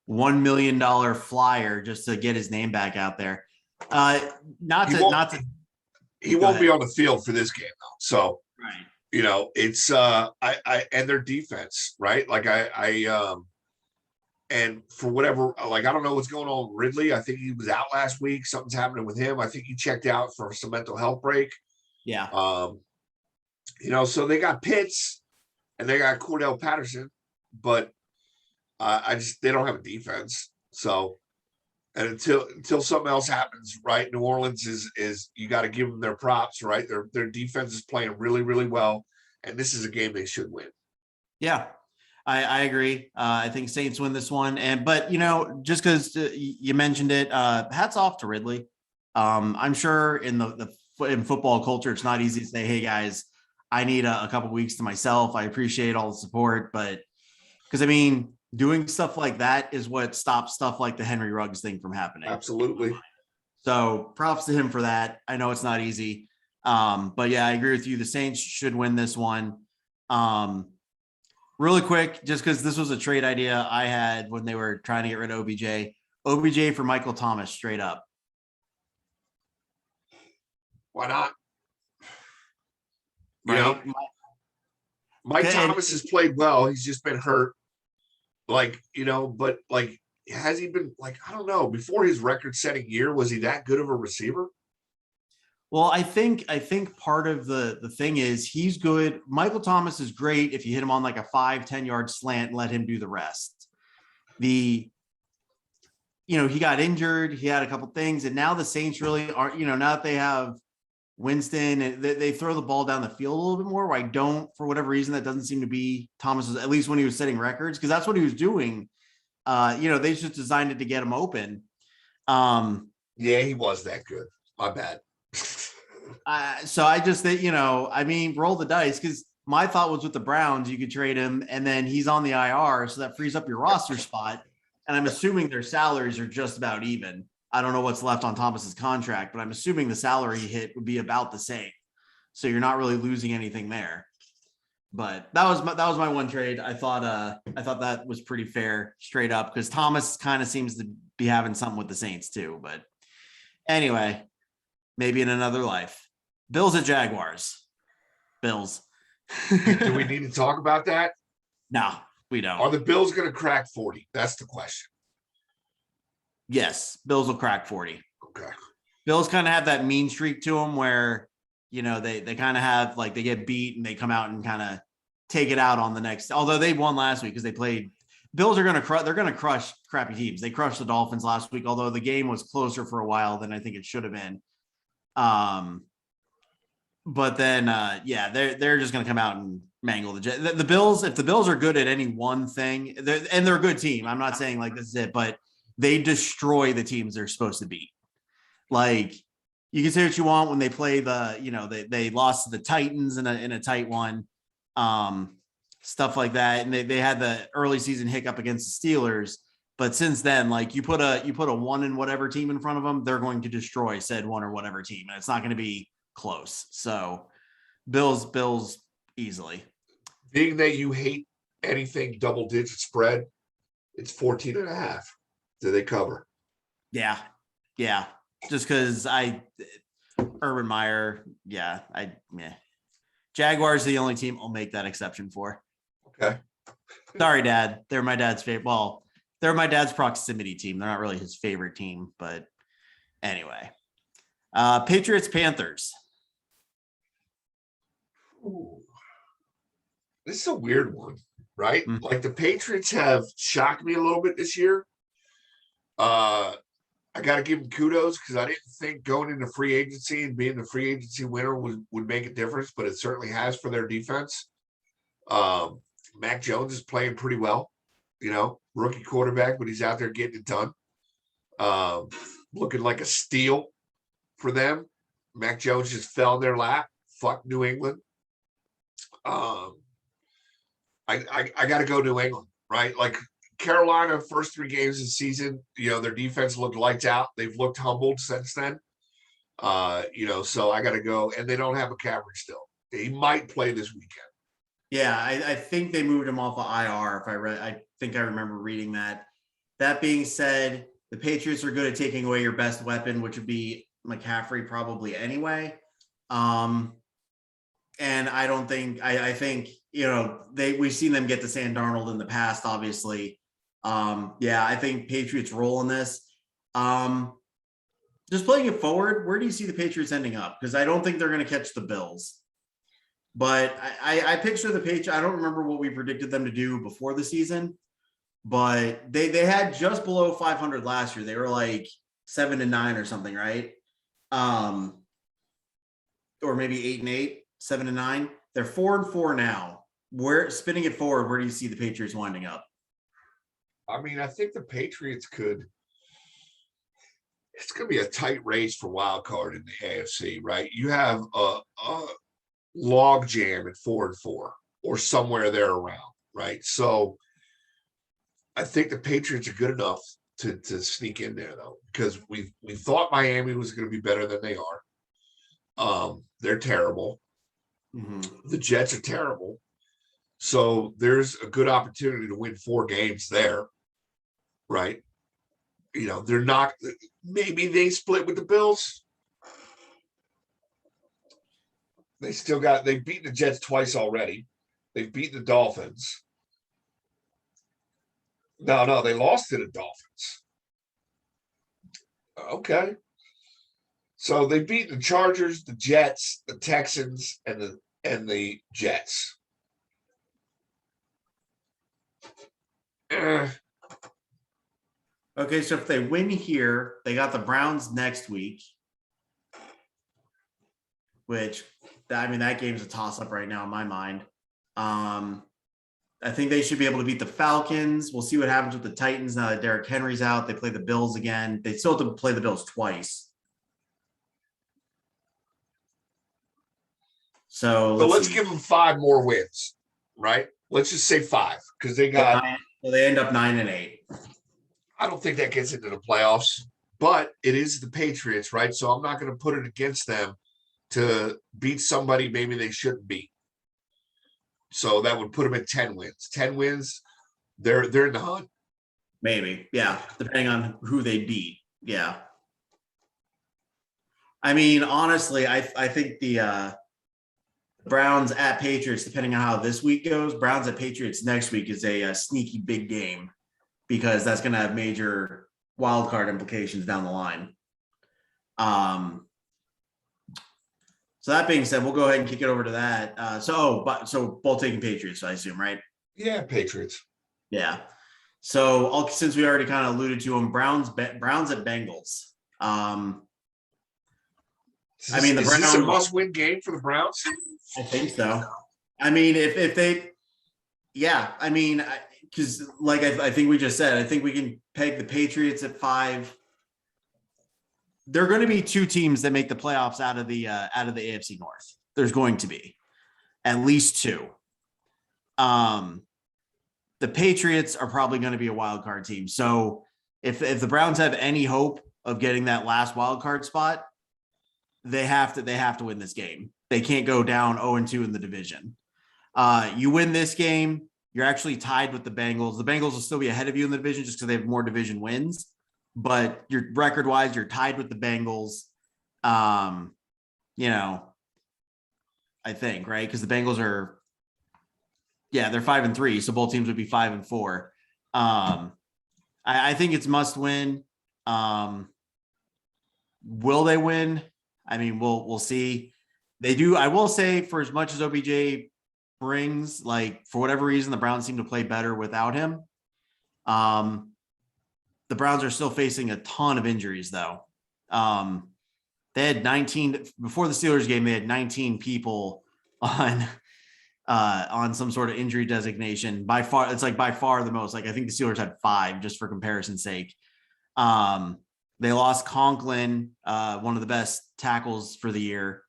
Speaker 2: $1 million flyer just to get his name back out there.
Speaker 1: He won't be on the field for this game though. So
Speaker 2: right.
Speaker 1: It's and their defense, right? Like and for whatever, like I don't know what's going on with Ridley. I think he was out last week. Something's happening with him. I think he checked out for some mental health break.
Speaker 2: Yeah.
Speaker 1: So they got Pitts and they got Cordell Patterson, but they don't have a defense. So, and until something else happens, right? New Orleans is you got to give them their props, right? Their defense is playing really, really well, and this is a game they should win.
Speaker 2: Yeah, I agree. I think Saints win this one, but just because you mentioned it, hats off to Ridley. I'm sure in in football culture, it's not easy to say, "Hey guys, I need a couple weeks to myself." I appreciate all the support, but because doing stuff like that is what stops stuff like the Henry Ruggs thing from happening.
Speaker 1: Absolutely.
Speaker 2: So props to him for that. I know it's not easy. But yeah, I agree with you. The Saints should win this one. Really quick, just because this was a trade idea I had when they were trying to get rid of OBJ. OBJ for Michael Thomas, straight up.
Speaker 1: Why not?
Speaker 2: Right?
Speaker 1: Mike Thomas has played well. He's just been hurt. But has he been I don't know, before his record-setting year, was he that good of a receiver?
Speaker 2: Well, I think part of the thing is he's good. Michael Thomas is great if you hit him on like a 5-10 yard slant and let him do the rest. He got injured, he had a couple things, and now the Saints really aren't, now that they have Winston, and they throw the ball down the field a little bit more. Where I don't, for whatever reason, that doesn't seem to be Thomas's, at least when he was setting records, because that's what he was doing. They just designed it to get him open.
Speaker 1: Yeah, he was that good. My bad.
Speaker 2: So I just think, roll the dice, because my thought was with the Browns, you could trade him and then he's on the IR, so that frees up your roster spot. And I'm assuming their salaries are just about even. I don't know what's left on Thomas's contract, but I'm assuming the salary hit would be about the same. So you're not really losing anything there. But that was my one trade. I thought that was pretty fair, straight up, because Thomas kind of seems to be having something with the Saints too. But anyway, maybe in another life. Bills at Jaguars. Bills.
Speaker 1: Do we need to talk about that?
Speaker 2: No, we don't.
Speaker 1: Are the Bills going to crack 40? That's the question.
Speaker 2: Yes, Bills will crack 40.
Speaker 1: Okay. Bills
Speaker 2: kind of have that mean streak to them where, they kind of have, like, they get beat and they come out and kind of take it out on the next. Although they won last week because they played. Bills are going to they're going to crush crappy teams. They crushed the Dolphins last week, although the game was closer for a while than I think it should have been. But then, they're just going to come out and mangle the Bills. If the Bills are good at any one thing, they're a good team. I'm not saying like this is it, but they destroy the teams they're supposed to beat. Like, you can say what you want when they play they lost to the Titans in a tight one, stuff like that. And they had the early season hiccup against the Steelers. But since then, like, you put a one and whatever team in front of them, they're going to destroy said one or whatever team. And it's not going to be close. So Bills easily.
Speaker 1: Being that you hate anything double digit spread, it's 14.5. Do they cover?
Speaker 2: Yeah. Just because Urban Meyer, Jaguars are the only team I'll make that exception for.
Speaker 1: Okay.
Speaker 2: Sorry, Dad. They're my dad's favorite. Well, they're my dad's proximity team. They're not really his favorite team, but anyway. Patriots, Panthers.
Speaker 1: Ooh. This is a weird one, right?
Speaker 2: Mm-hmm.
Speaker 1: Like, the Patriots have shocked me a little bit this year. I got to give them kudos because I didn't think going into free agency and being the free agency winner would make a difference, but it certainly has for their defense. Mac Jones is playing pretty well, rookie quarterback, but he's out there getting it done. Looking like a steal for them. Mac Jones just fell in their lap. Fuck New England. I got to go New England, right? Like Carolina, first 3 games of the season, their defense looked lights out. They've looked humbled since then. So I got to go, and they don't have McCaffrey still. He might play this weekend.
Speaker 2: Yeah, I think they moved him off of IR. I think I remember reading that. That being said, the Patriots are good at taking away your best weapon, which would be McCaffrey probably anyway. And I don't think I think we've seen them get to Sam Darnold in the past, obviously. I think Patriots roll in this. Just playing it forward, where do you see the Patriots ending up? Because I don't think they're going to catch the Bills. But I picture the Patriots. I don't remember what we predicted them to do before the season, but they had just below 500 last year. They were like 7-9 or something, right? Or maybe 8-8, 7-9. They're 4-4 now. Where spinning it forward, where do you see the Patriots winding up?
Speaker 1: I mean, I think the Patriots could. It's going to be a tight race for wild card in the AFC, right? You have a log jam at 4-4 or somewhere there around, right? So I think the Patriots are good enough to sneak in there, though, because we thought Miami was going to be better than they are. They're terrible.
Speaker 2: Mm-hmm.
Speaker 1: The Jets are terrible. So there's a good opportunity to win 4 games there, right? They're not. Maybe they split with the Bills. They've beaten the Jets twice already. They've beaten the Dolphins. No, they lost to the Dolphins. Okay. So they've beaten the Chargers, the Jets, the Texans, and the Jets.
Speaker 2: Okay, so if they win here, they got the Browns next week, which that game's a toss-up right now in my mind. I think they should be able to beat the Falcons. We'll see what happens with the Titans now that Derrick Henry's out. They play the Bills again. They still have to play the Bills twice. So
Speaker 1: let's give them 5 more wins, right? Let's just say 5 because they got.
Speaker 2: So they end up 9-8.
Speaker 1: I don't think that gets into the playoffs, but it is the Patriots, right? So I'm not going to put it against them to beat somebody maybe they shouldn't beat. So that would put them at 10 wins. 10 wins, they're in the hunt.
Speaker 2: Maybe, yeah, depending on who they beat. Yeah. I mean, honestly, I think the Browns at Patriots, depending on how this week goes, Browns at Patriots next week is a sneaky big game because that's going to have major wild card implications down the line. So that being said, we'll go ahead and kick it over to that. So both taking Patriots, I assume, right?
Speaker 1: Yeah, Patriots.
Speaker 2: Yeah. So since we already kind of alluded to them, Browns at Bengals. The Browns.
Speaker 1: Is this a must-win game for the Browns?
Speaker 2: I think so. I mean, if they, yeah, I mean, because I think we just said, I think we can peg the Patriots at 5. There are going to be 2 teams that make the playoffs out of the AFC North. There's going to be at least 2. The Patriots are probably going to be a wild card team. So if the Browns have any hope of getting that last wild card spot, they have to win this game. They can't go down 0-2 in the division. You win this game, you're actually tied with the Bengals. The Bengals will still be ahead of you in the division just because they have more division wins. But your record-wise, you're tied with the Bengals. I think, right? Because the Bengals are, they're 5-3, so both teams would be 5-4. I think it's must win. Will they win? I mean, we'll see. They do. I will say, for as much as OBJ brings, for whatever reason, the Browns seem to play better without him. The Browns are still facing a ton of injuries, though. They had 19 before the Steelers game. They had 19 people on some sort of injury designation. By far, it's by far the most. I think the Steelers had 5, just for comparison's sake. They lost Conklin, one of the best tackles for the year.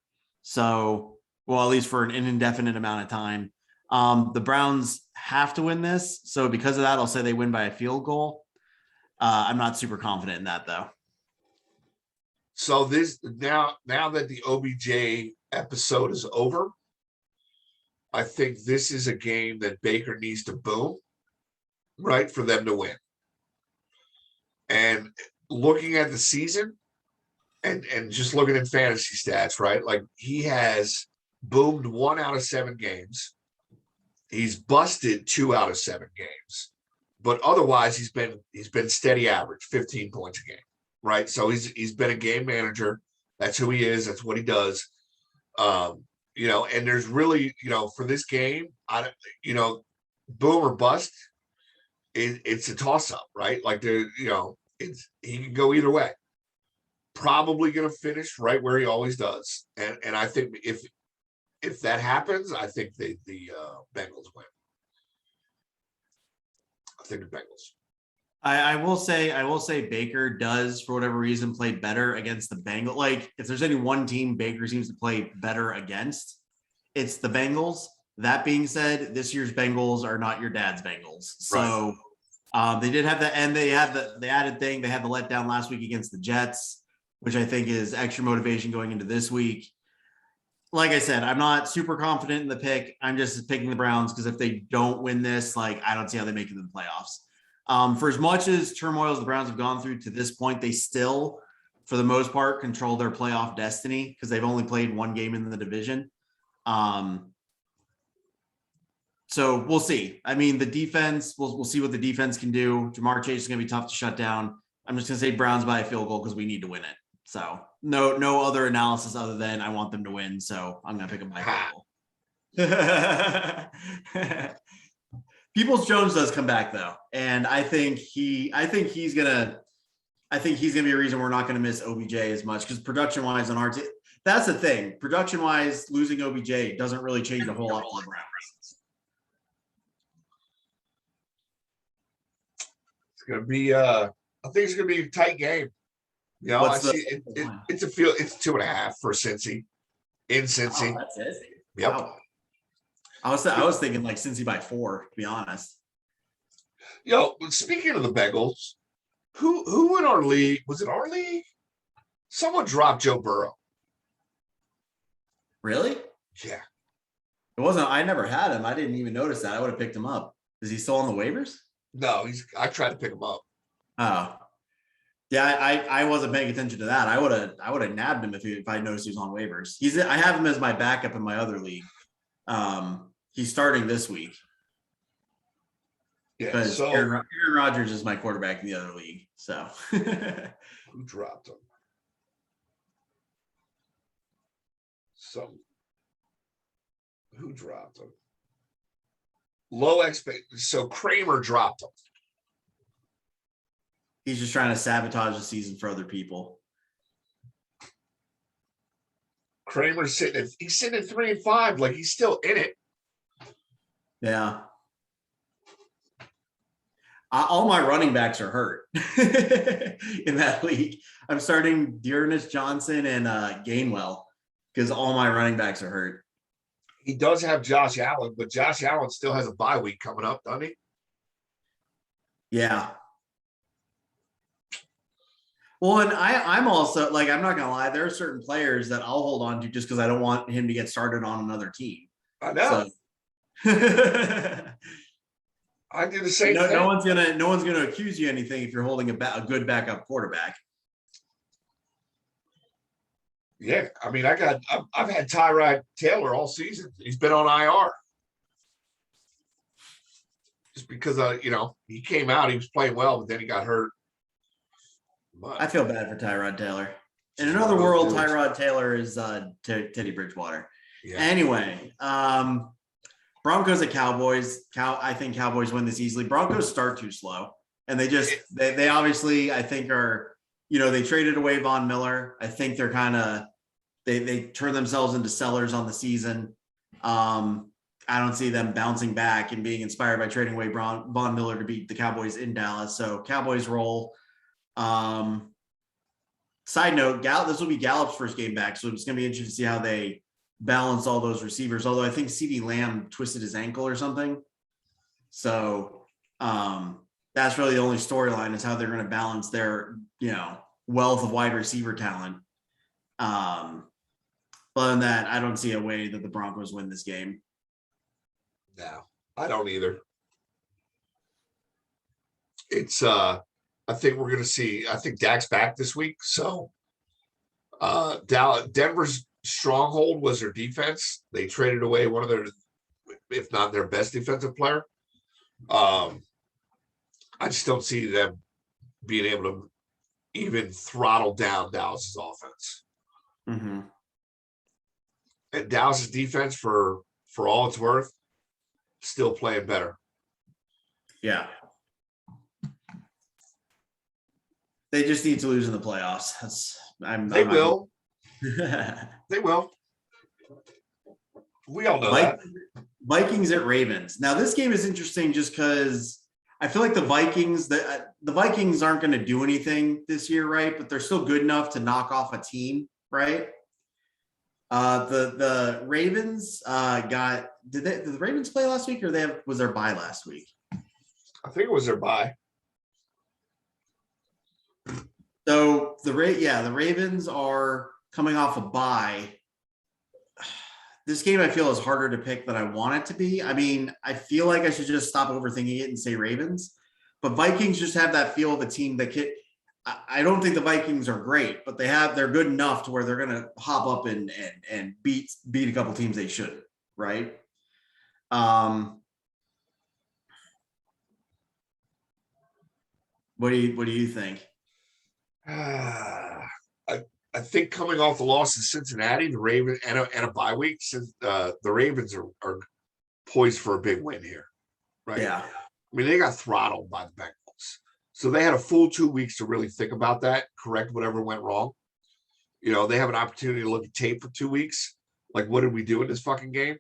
Speaker 2: So, well, at least for an indefinite amount of time. The Browns have to win this. So because of that, I'll say they win by a field goal. I'm not super confident in that though.
Speaker 1: So this now that the OBJ episode is over, I think this is a game that Baker needs to boom, right, for them to win. And looking at the season and just looking at fantasy stats, right? Like he has boomed 1 out of 7 games. He's busted 2 out of 7 games. But otherwise he's been steady average, 15 points a game. Right. So he's been a game manager. That's who he is. That's what he does. You know, and there's really, you know, for this game, boom or bust, it's a toss up, right? Like there, you know, he can go either way. Probably going to finish right where he always does. And I think if that happens, I think the Bengals win. I think the Bengals.
Speaker 2: I will say Baker does, for whatever reason, play better against the Bengals. Like if there's any one team Baker seems to play better against, it's the Bengals. That being said, this year's Bengals are not your dad's Bengals. So they did have that, and they had the added thing. They had the letdown last week against the Jets, which I think is extra motivation going into this week. Like I said, I'm not super confident in the pick. I'm just picking the Browns because if they don't win this, like I don't see how they make it to the playoffs. For as much as turmoil as the Browns have gone through to this point, they still, for the most part, control their playoff destiny because they've only played 1 game in the division. So we'll see. I mean, the defense, we'll see what the defense can do. Jamar Chase is going to be tough to shut down. I'm just going to say Browns by a field goal because we need to win it. So no other analysis other than I want them to win. So I'm going to pick them by field goal. Peoples Jones does come back though, and I think he's gonna be a reason we're not gonna miss OBJ as much because production wise on our team, that's the thing. Production wise, losing OBJ doesn't really change a whole lot for the Browns.
Speaker 1: It's gonna be I think it's gonna be a tight game. You know, it's 2.5 for Cincy in Cincy.
Speaker 2: Oh, that's it.
Speaker 1: Yep.
Speaker 2: Wow. I was thinking like Cincy by 4, to be honest.
Speaker 1: Yo, speaking of the Bengals, who in our league, was it our league? Someone dropped Joe Burrow.
Speaker 2: Really?
Speaker 1: Yeah.
Speaker 2: It wasn't. I never had him. I didn't even notice that. I would have picked him up. Is he still on the waivers?
Speaker 1: No, I tried to pick him up.
Speaker 2: Oh. Yeah, I wasn't paying attention to that. I would have nabbed him if I noticed he was on waivers. I have him as my backup in my other league. He's starting this week.
Speaker 1: Yeah, so
Speaker 2: Aaron Rodgers is my quarterback in the other league. So
Speaker 1: who dropped him? Who dropped him? So Kramer dropped him.
Speaker 2: He's just trying to sabotage the season for other people.
Speaker 1: Kramer's sitting at 3-5, like he's still in it.
Speaker 2: Yeah. All my running backs are hurt in that league. I'm starting Dearness Johnson and Gainwell because all my running backs are hurt.
Speaker 1: He does have Josh Allen, but Josh Allen still has a bye week coming up, doesn't he?
Speaker 2: Yeah. Well, and I'm also like, I'm not gonna lie, there are certain players that I'll hold on to just because I don't want him to get started on another team.
Speaker 1: I know.
Speaker 2: So.
Speaker 1: I do the same
Speaker 2: thing. No one's gonna accuse you of anything if you're holding a good backup quarterback.
Speaker 1: Yeah, I mean, I've had Tyrod Taylor all season. He's been on IR just because he came out, he was playing well, but then he got hurt.
Speaker 2: But I feel bad for Tyrod Taylor. In another world, Tyrod Taylor is Teddy Bridgewater. Yeah. Anyway, Broncos at Cowboys. I think Cowboys win this easily. Broncos start too slow, and they obviously I think are they traded away Von Miller. I think they're kind of they turn themselves into sellers on the season. I don't see them bouncing back and being inspired by trading away Von Miller to beat the Cowboys in Dallas. So Cowboys roll. Side note, this will be Gallup's first game back, so it's going to be interesting to see how they balance all those receivers. Although I think CD Lamb twisted his ankle or something. So that's really the only storyline is how they're going to balance their, wealth of wide receiver talent. Other than that, I don't see a way that the Broncos win this game.
Speaker 1: No, I don't either. It's I think we're gonna see. I think Dak's back this week, so Denver's stronghold was their defense. They traded away one of their, if not their best defensive player. I just don't see them being able to even throttle down Dallas's offense.
Speaker 2: Mm-hmm.
Speaker 1: And Dallas's defense, for all it's worth, still playing better.
Speaker 2: Yeah. They just need to lose in the playoffs.
Speaker 1: They will. They will. We all know that.
Speaker 2: Vikings at Ravens. Now this game is interesting just because I feel like the Vikings aren't going to do anything this year, right? But they're still good enough to knock off a team, right? The Ravens did the Ravens play last week, or was their bye last week?
Speaker 1: I think it was their bye.
Speaker 2: So the Ravens are coming off a bye. This game I feel is harder to pick than I want it to be. I mean, I feel like I should just stop overthinking it and say Ravens, but Vikings just have that feel of a team that I don't think the Vikings are great, but they're good enough to where they're going to hop up and beat a couple teams they shouldn't, right? What do you think?
Speaker 1: I think coming off the loss in Cincinnati, the Ravens and a bye week, since the Ravens are poised for a big win here, right?
Speaker 2: Yeah.
Speaker 1: I mean, they got throttled by the Bengals, so they had a full 2 weeks to really think about that, correct whatever went wrong. They have an opportunity to look at tape for 2 weeks. Like, what did we do in this fucking game?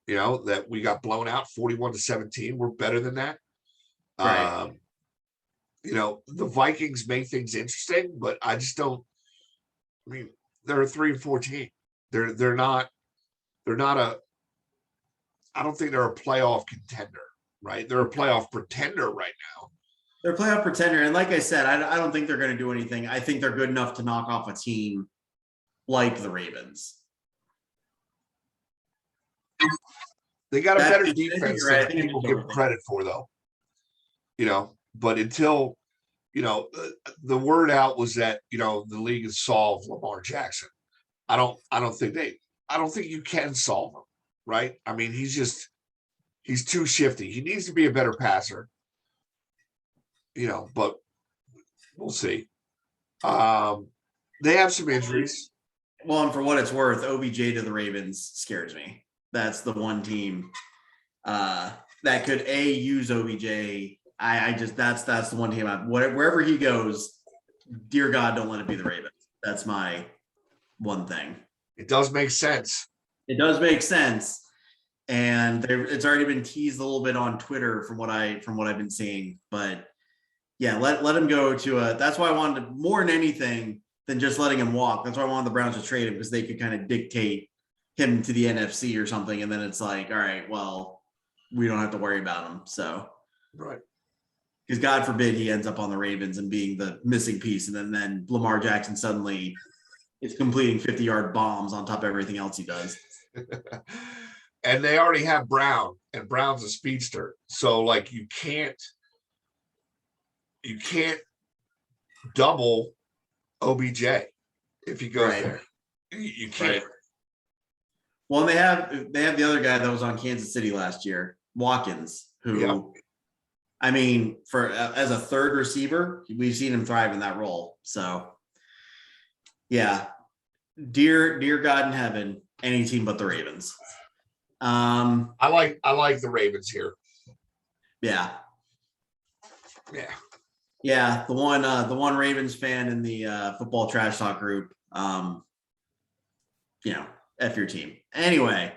Speaker 1: That we got blown out 41-17. We're better than that.
Speaker 2: Right.
Speaker 1: The Vikings make things interesting, but I just don't. I mean, they're a 3-4 team. They're not a. I don't think they're a playoff contender, right? They're a playoff pretender right now.
Speaker 2: They're a playoff pretender, and like I said, I don't think they're going to do anything. I think they're good enough to knock off a team like the Ravens.
Speaker 1: They got a better defense than people give credit for, though. But until the word out was that the league has solved Lamar Jackson. I don't think you can solve him, right? I mean, he's too shifty. He needs to be a better passer. But we'll see. They have some injuries.
Speaker 2: Well, and for what it's worth, OBJ to the Ravens scares me. That's the one team that could use OBJ. That's the one team. Wherever he goes, dear God, don't let it be the Ravens. That's my one thing.
Speaker 1: It does make sense.
Speaker 2: It does make sense, and it's already been teased a little bit on Twitter from what I've been seeing. But yeah, let him go to a. That's why I wanted to, more than anything than just letting him walk. That's why I wanted the Browns to trade him, because they could kind of dictate him to the NFC or something, and then it's like, all right, well, we don't have to worry about him. So
Speaker 1: right.
Speaker 2: Because God forbid he ends up on the Ravens and being the missing piece, and then Lamar Jackson suddenly is completing 50-yard bombs on top of everything else he does.
Speaker 1: And they already have Brown, and Brown's a speedster. So like you can't double OBJ if he goes there. You can't. Right.
Speaker 2: Well, they have the other guy that was on Kansas City last year, Watkins, who I mean, as a third receiver, we've seen him thrive in that role. So yeah, dear God in heaven, any team but the Ravens.
Speaker 1: I like the Ravens here.
Speaker 2: Yeah. The one Ravens fan in the football trash talk group. F your team. Anyway.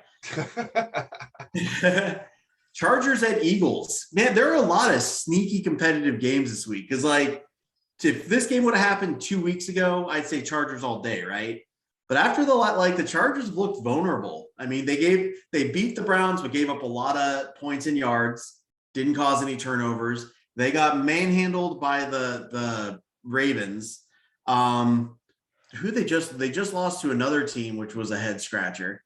Speaker 2: Chargers at Eagles. Man, there are a lot of sneaky competitive games this week. Because if this game would have happened 2 weeks ago, I'd say Chargers all day, right? But after the Chargers looked vulnerable. I mean, they beat the Browns, but gave up a lot of points and yards, didn't cause any turnovers. They got manhandled by the Ravens. Who they just lost to another team, which was a head scratcher.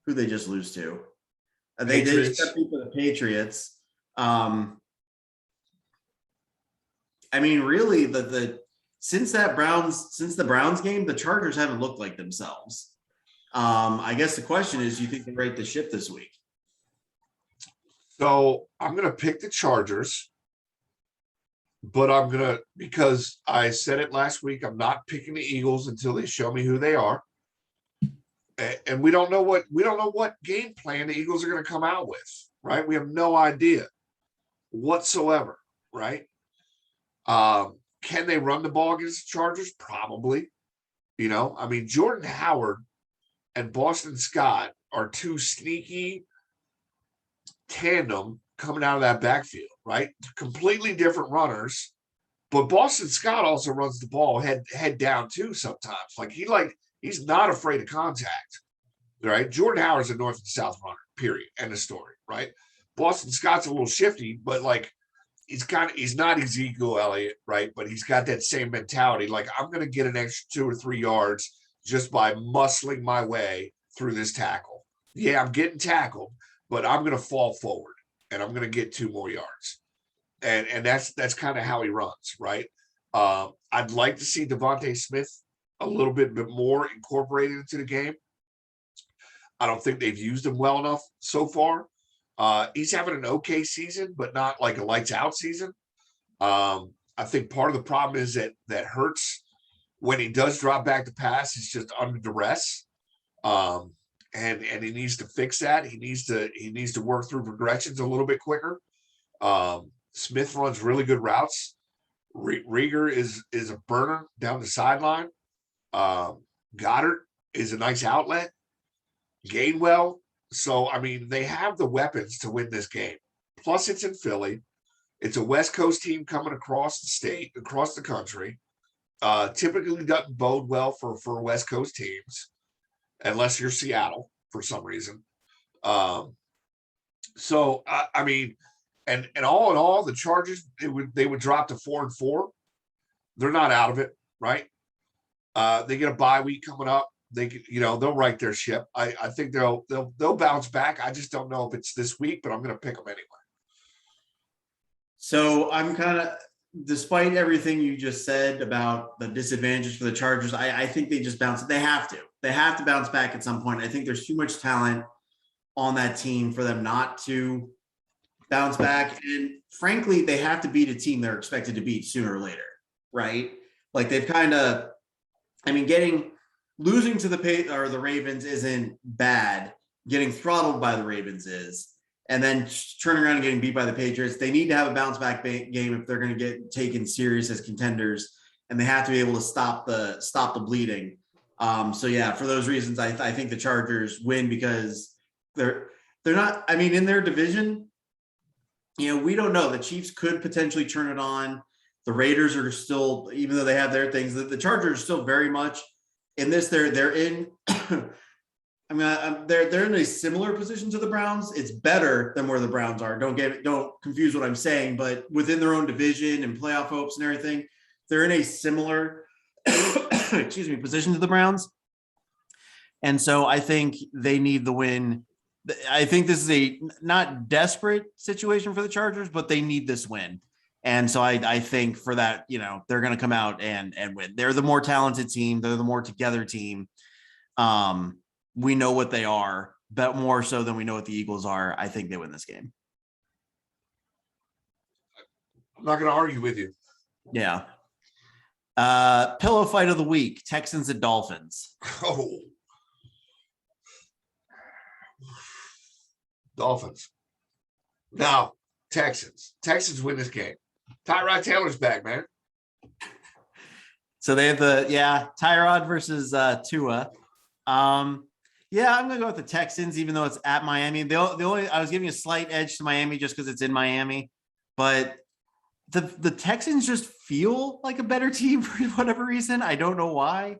Speaker 2: Who they just lose to? They did beat the Patriots. I mean, really, since the Browns game, the Chargers haven't looked like themselves. I guess the question is, do you think they right the ship this week?
Speaker 1: So I'm going to pick the Chargers, but because I said it last week, I'm not picking the Eagles until they show me who they are. And we don't know what game plan the Eagles are going to come out with, right? We have no idea whatsoever, right? Can they run the ball against the Chargers? Probably. I mean, Jordan Howard and Boston Scott are two sneaky tandem coming out of that backfield, right? Completely different runners, but Boston Scott also runs the ball head down too sometimes. He's not afraid of contact, right? Jordan Howard's a north and south runner, period. End of story, right? Boston Scott's a little shifty, but he's not Ezekiel Elliott, right? But he's got that same mentality. Like, I'm going to get an extra 2 or 3 yards just by muscling my way through this tackle. Yeah, I'm getting tackled, but I'm going to fall forward and I'm going to get 2 more yards. And that's kind of how he runs, right? I'd like to see Devontae Smith a little bit more incorporated into the game. I don't think they've used him well enough so far. He's having an okay season, but not like a lights out season. I think part of the problem is that Hurts, when he does drop back to pass, he's just under duress. And he needs to fix that. He needs to work through progressions a little bit quicker. Smith runs really good routes. Rieger is a burner down the sideline. Goddard is a nice outlet. Gainwell. So, I mean, they have the weapons to win this game. Plus, it's in Philly. It's a West Coast team coming across the state, across the country. Typically doesn't bode well for West Coast teams, unless you're Seattle for some reason. So, I mean, and all in all, the Chargers, they would drop to 4-4. They're not out of it, right? They get a bye week coming up. They'll right their ship. I think they'll bounce back. I just don't know if it's this week, but I'm going to pick them anyway.
Speaker 2: So I'm kind of, despite everything you just said about the disadvantages for the Chargers, I think they just bounce. They have to bounce back at some point. I think there's too much talent on that team for them not to bounce back. And frankly, they have to beat a team they're expected to beat sooner or later, right? Like they've kind of, I mean, losing to the Ravens isn't bad. Getting throttled by the Ravens is, and then turning around and getting beat by the Patriots. They need to have a bounce back game if they're going to get taken serious as contenders, and they have to be able to stop the bleeding. So yeah, for those reasons, I think the Chargers win because they're not. I mean, in their division, we don't know. The Chiefs could potentially turn it on. The Raiders are still, even though they have their things, the Chargers are still very much in this. They're in. I mean, they're in a similar position to the Browns. It's better than where the Browns are. Don't confuse what I'm saying, but within their own division and playoff hopes and everything, they're in a similar, position to the Browns. And so I think they need the win. I think this is a not desperate situation for the Chargers, but they need this win. And so I think for that, they're going to come out and win. They're the more talented team. They're the more together team. We know what they are, but more so than we know what the Eagles are. I think they win this game.
Speaker 1: I'm not going to argue with you.
Speaker 2: Yeah. Pillow fight of the week, Texans and Dolphins.
Speaker 1: Oh. Dolphins. Now, Texans win this game. Tyrod Taylor's back, man.
Speaker 2: So they have Tyrod versus Tua. Yeah, I'm gonna go with the Texans, even though it's at Miami. The only I was giving a slight edge to Miami just because it's in Miami, but the Texans just feel like a better team for whatever reason. I don't know why.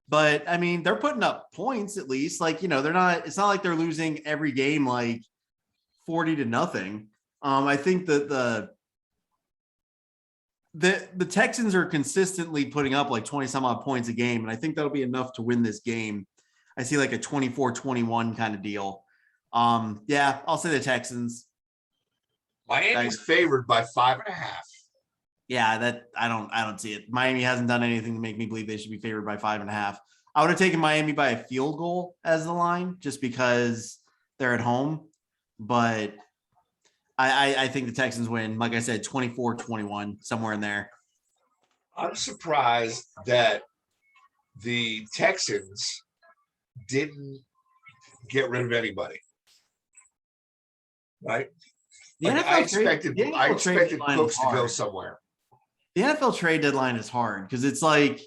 Speaker 2: But I mean, they're putting up points at least. Like, they're not, it's not like they're losing every game like 40-0. I think that the Texans are consistently putting up like 20 some odd points a game. And I think that'll be enough to win this game. I see like a 24-21 kind of deal. Yeah, I'll say the Texans.
Speaker 1: Miami's favored by 5.5.
Speaker 2: Yeah, that I don't see it. Miami hasn't done anything to make me believe they should be favored by 5.5. I would have taken Miami by a field goal as the line just because they're at home. But I think the Texans win, like I said, 24-21, somewhere in there.
Speaker 1: I'm surprised that the Texans didn't get rid of anybody. Right? Like I expected Cooks to go somewhere.
Speaker 2: The NFL trade deadline is hard because it's like,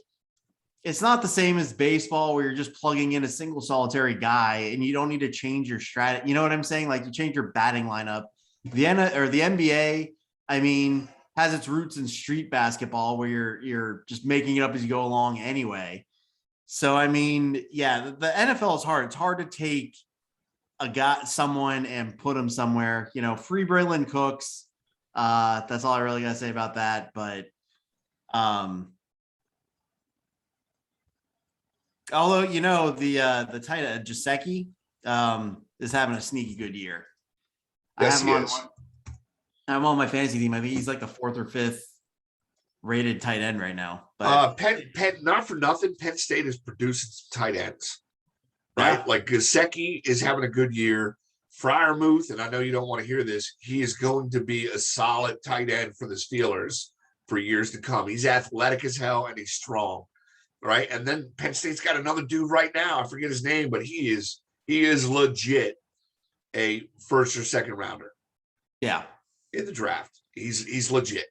Speaker 2: it's not the same as baseball where you're just plugging in a single solitary guy and you don't need to change your strategy. You know what I'm saying? Like you change your batting lineup. The NBA, I mean, has its roots in street basketball where you're just making it up as you go along anyway. So I mean, yeah, the NFL is hard. It's hard to take someone and put them somewhere. Free Braylon Cooks. That's all I really gotta say about that. But although the tight end Jaceki is having a sneaky good year.
Speaker 1: Yes, he is.
Speaker 2: I'm on my fantasy team. I think he's like the 4th or 5th rated tight end right now. But
Speaker 1: Penn, not for nothing, Penn State is producing some tight ends, right? Yeah. Like Gesicki is having a good year. Freiermuth, and I know you don't want to hear this, he is going to be a solid tight end for the Steelers for years to come. He's athletic as hell and he's strong, right? And then Penn State's got another dude right now. I forget his name, but he is legit a 1st or 2nd rounder.
Speaker 2: Yeah,
Speaker 1: in the draft, he's legit.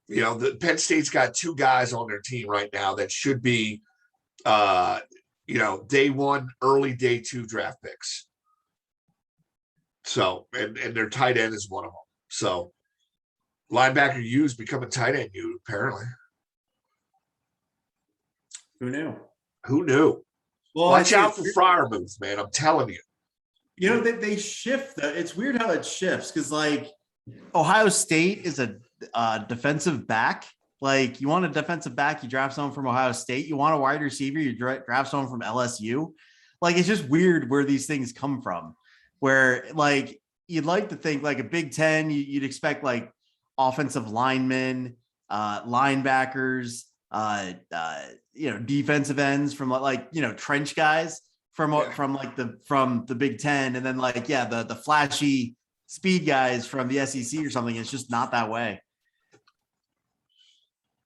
Speaker 1: The Penn State's got 2 guys on their team right now that should be, day 1, early day 2 draft picks. So, and their tight end is one of them. So, linebacker U's becoming tight end U apparently.
Speaker 2: Who knew?
Speaker 1: Well, watch out for Freiermuth, man. I'm telling you.
Speaker 2: They shift. It's weird how it shifts because, like, Ohio State is a defensive back. Like, you want a defensive back, you draft someone from Ohio State. You want a wide receiver, you draft someone from LSU. Like, it's just weird where these things come from. Where, like, you'd like to think, like, a Big Ten, you'd expect, like, offensive linemen, linebackers, defensive ends from, like, trench guys from the Big Ten, and then the flashy speed guys from the SEC or something. It's just not that way.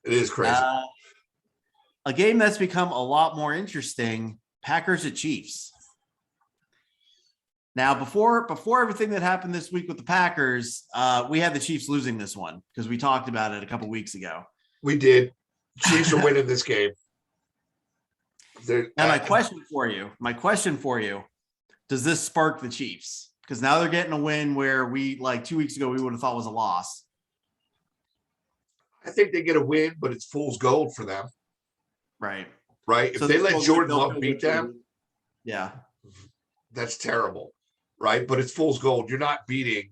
Speaker 1: It is crazy.
Speaker 2: A game that's become a lot more interesting: Packers at Chiefs. Now, before everything that happened this week with the Packers, we had the Chiefs losing this one because we talked about it a couple weeks ago.
Speaker 1: We did. Chiefs are winning this game.
Speaker 2: Now, my question for you, does this spark the Chiefs? Because now they're getting a win where 2 weeks ago we would have thought was a loss.
Speaker 1: I think they get a win, but it's fool's gold for them.
Speaker 2: Right.
Speaker 1: If they let Jordan Love beat them,
Speaker 2: yeah,
Speaker 1: that's terrible. Right. But it's fool's gold. You're not beating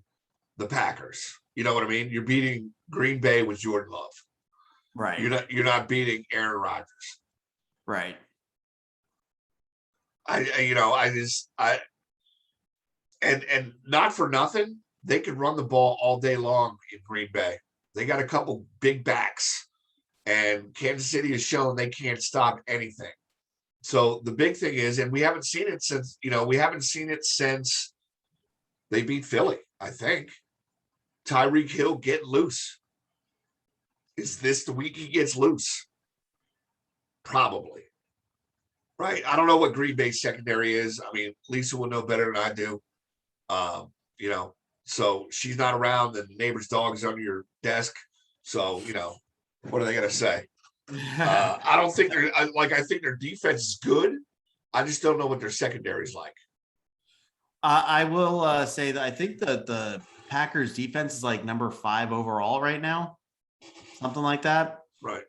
Speaker 1: the Packers. You know what I mean? You're beating Green Bay with Jordan Love.
Speaker 2: Right.
Speaker 1: You're not beating Aaron Rodgers.
Speaker 2: Right.
Speaker 1: And not for nothing, they can run the ball all day long in Green Bay. They got a couple big backs, and Kansas City has shown they can't stop anything. So the big thing is, and we haven't seen it since they beat Philly, I think. Tyreek Hill get loose. Is this the week he gets loose? Probably. Right. I don't know what Green Bay's secondary is. I mean, Lisa will know better than I do. So she's not around. The neighbor's dog is under your desk. So, what are they going to say? I don't think I think their defense is good. I just don't know what their secondary is like.
Speaker 2: I will say that I think that the Packers defense is like number 5 overall right now, something like that.
Speaker 1: Right.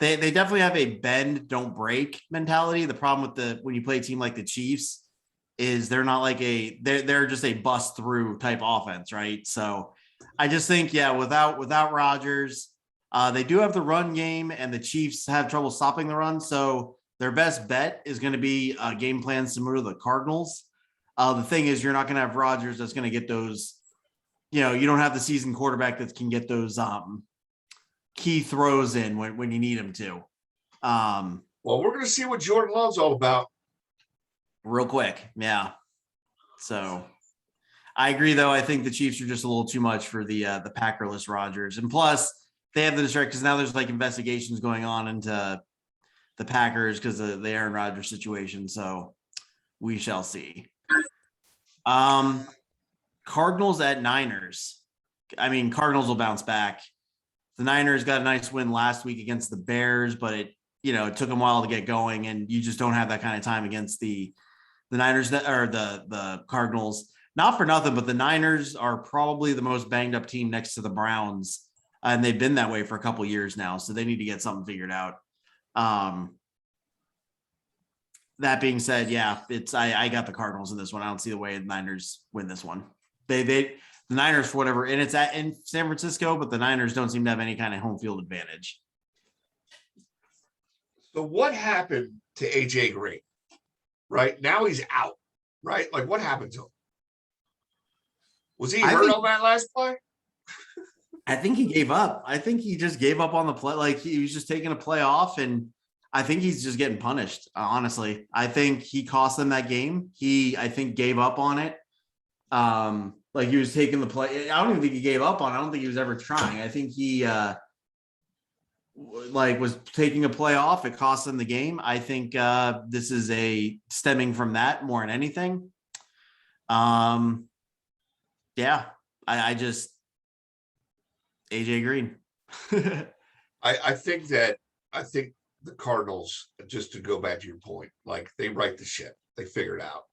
Speaker 2: They definitely have a bend, don't break mentality. The problem with when you play a team like the Chiefs is they're not like they're just a bust through type offense, right? So I just think, yeah, without Rodgers, they do have the run game, and the Chiefs have trouble stopping the run. So their best bet is going to be a game plan similar to the Cardinals. The thing is, you're not going to have Rodgers that's going to get those. You don't have the seasoned quarterback that can get those key throws in when you need him to.
Speaker 1: Well, we're going to see what Jordan Love's all about.
Speaker 2: Real quick. Yeah. So I agree, though. I think the Chiefs are just a little too much for the Packerless Rodgers. And plus, they have the distract because now there's like investigations going on into the Packers because of the Aaron Rodgers situation. So we shall see. Cardinals at Niners. I mean, Cardinals will bounce back. The Niners got a nice win last week against the Bears, but it took them a while to get going, and you just don't have that kind of time against the Niners or the Cardinals. Not for nothing, but the Niners are probably the most banged up team next to the Browns, and they've been that way for a couple years now. So they need to get something figured out. That being said, yeah, I got the Cardinals in this one. I don't see the way the Niners win this one. The Niners, for whatever, and it's in San Francisco, but the Niners don't seem to have any kind of home field advantage.
Speaker 1: So what happened to AJ Green? Right now he's out. Right, like what happened to him? Was he hurt on that last play?
Speaker 2: I think he gave up. I think he just gave up on the play. Like he was just taking a play off, and I think he's just getting punished. Honestly, I think he cost them that game. I think gave up on it. Like he was taking the play. I don't even think he gave up on it. I don't think he was ever trying. I think he was taking a play off. It cost them the game. I think this is stemming from that more than anything. Yeah, I just AJ Green.
Speaker 1: I think the Cardinals, just to go back to your point, like they right the ship. They figure it out.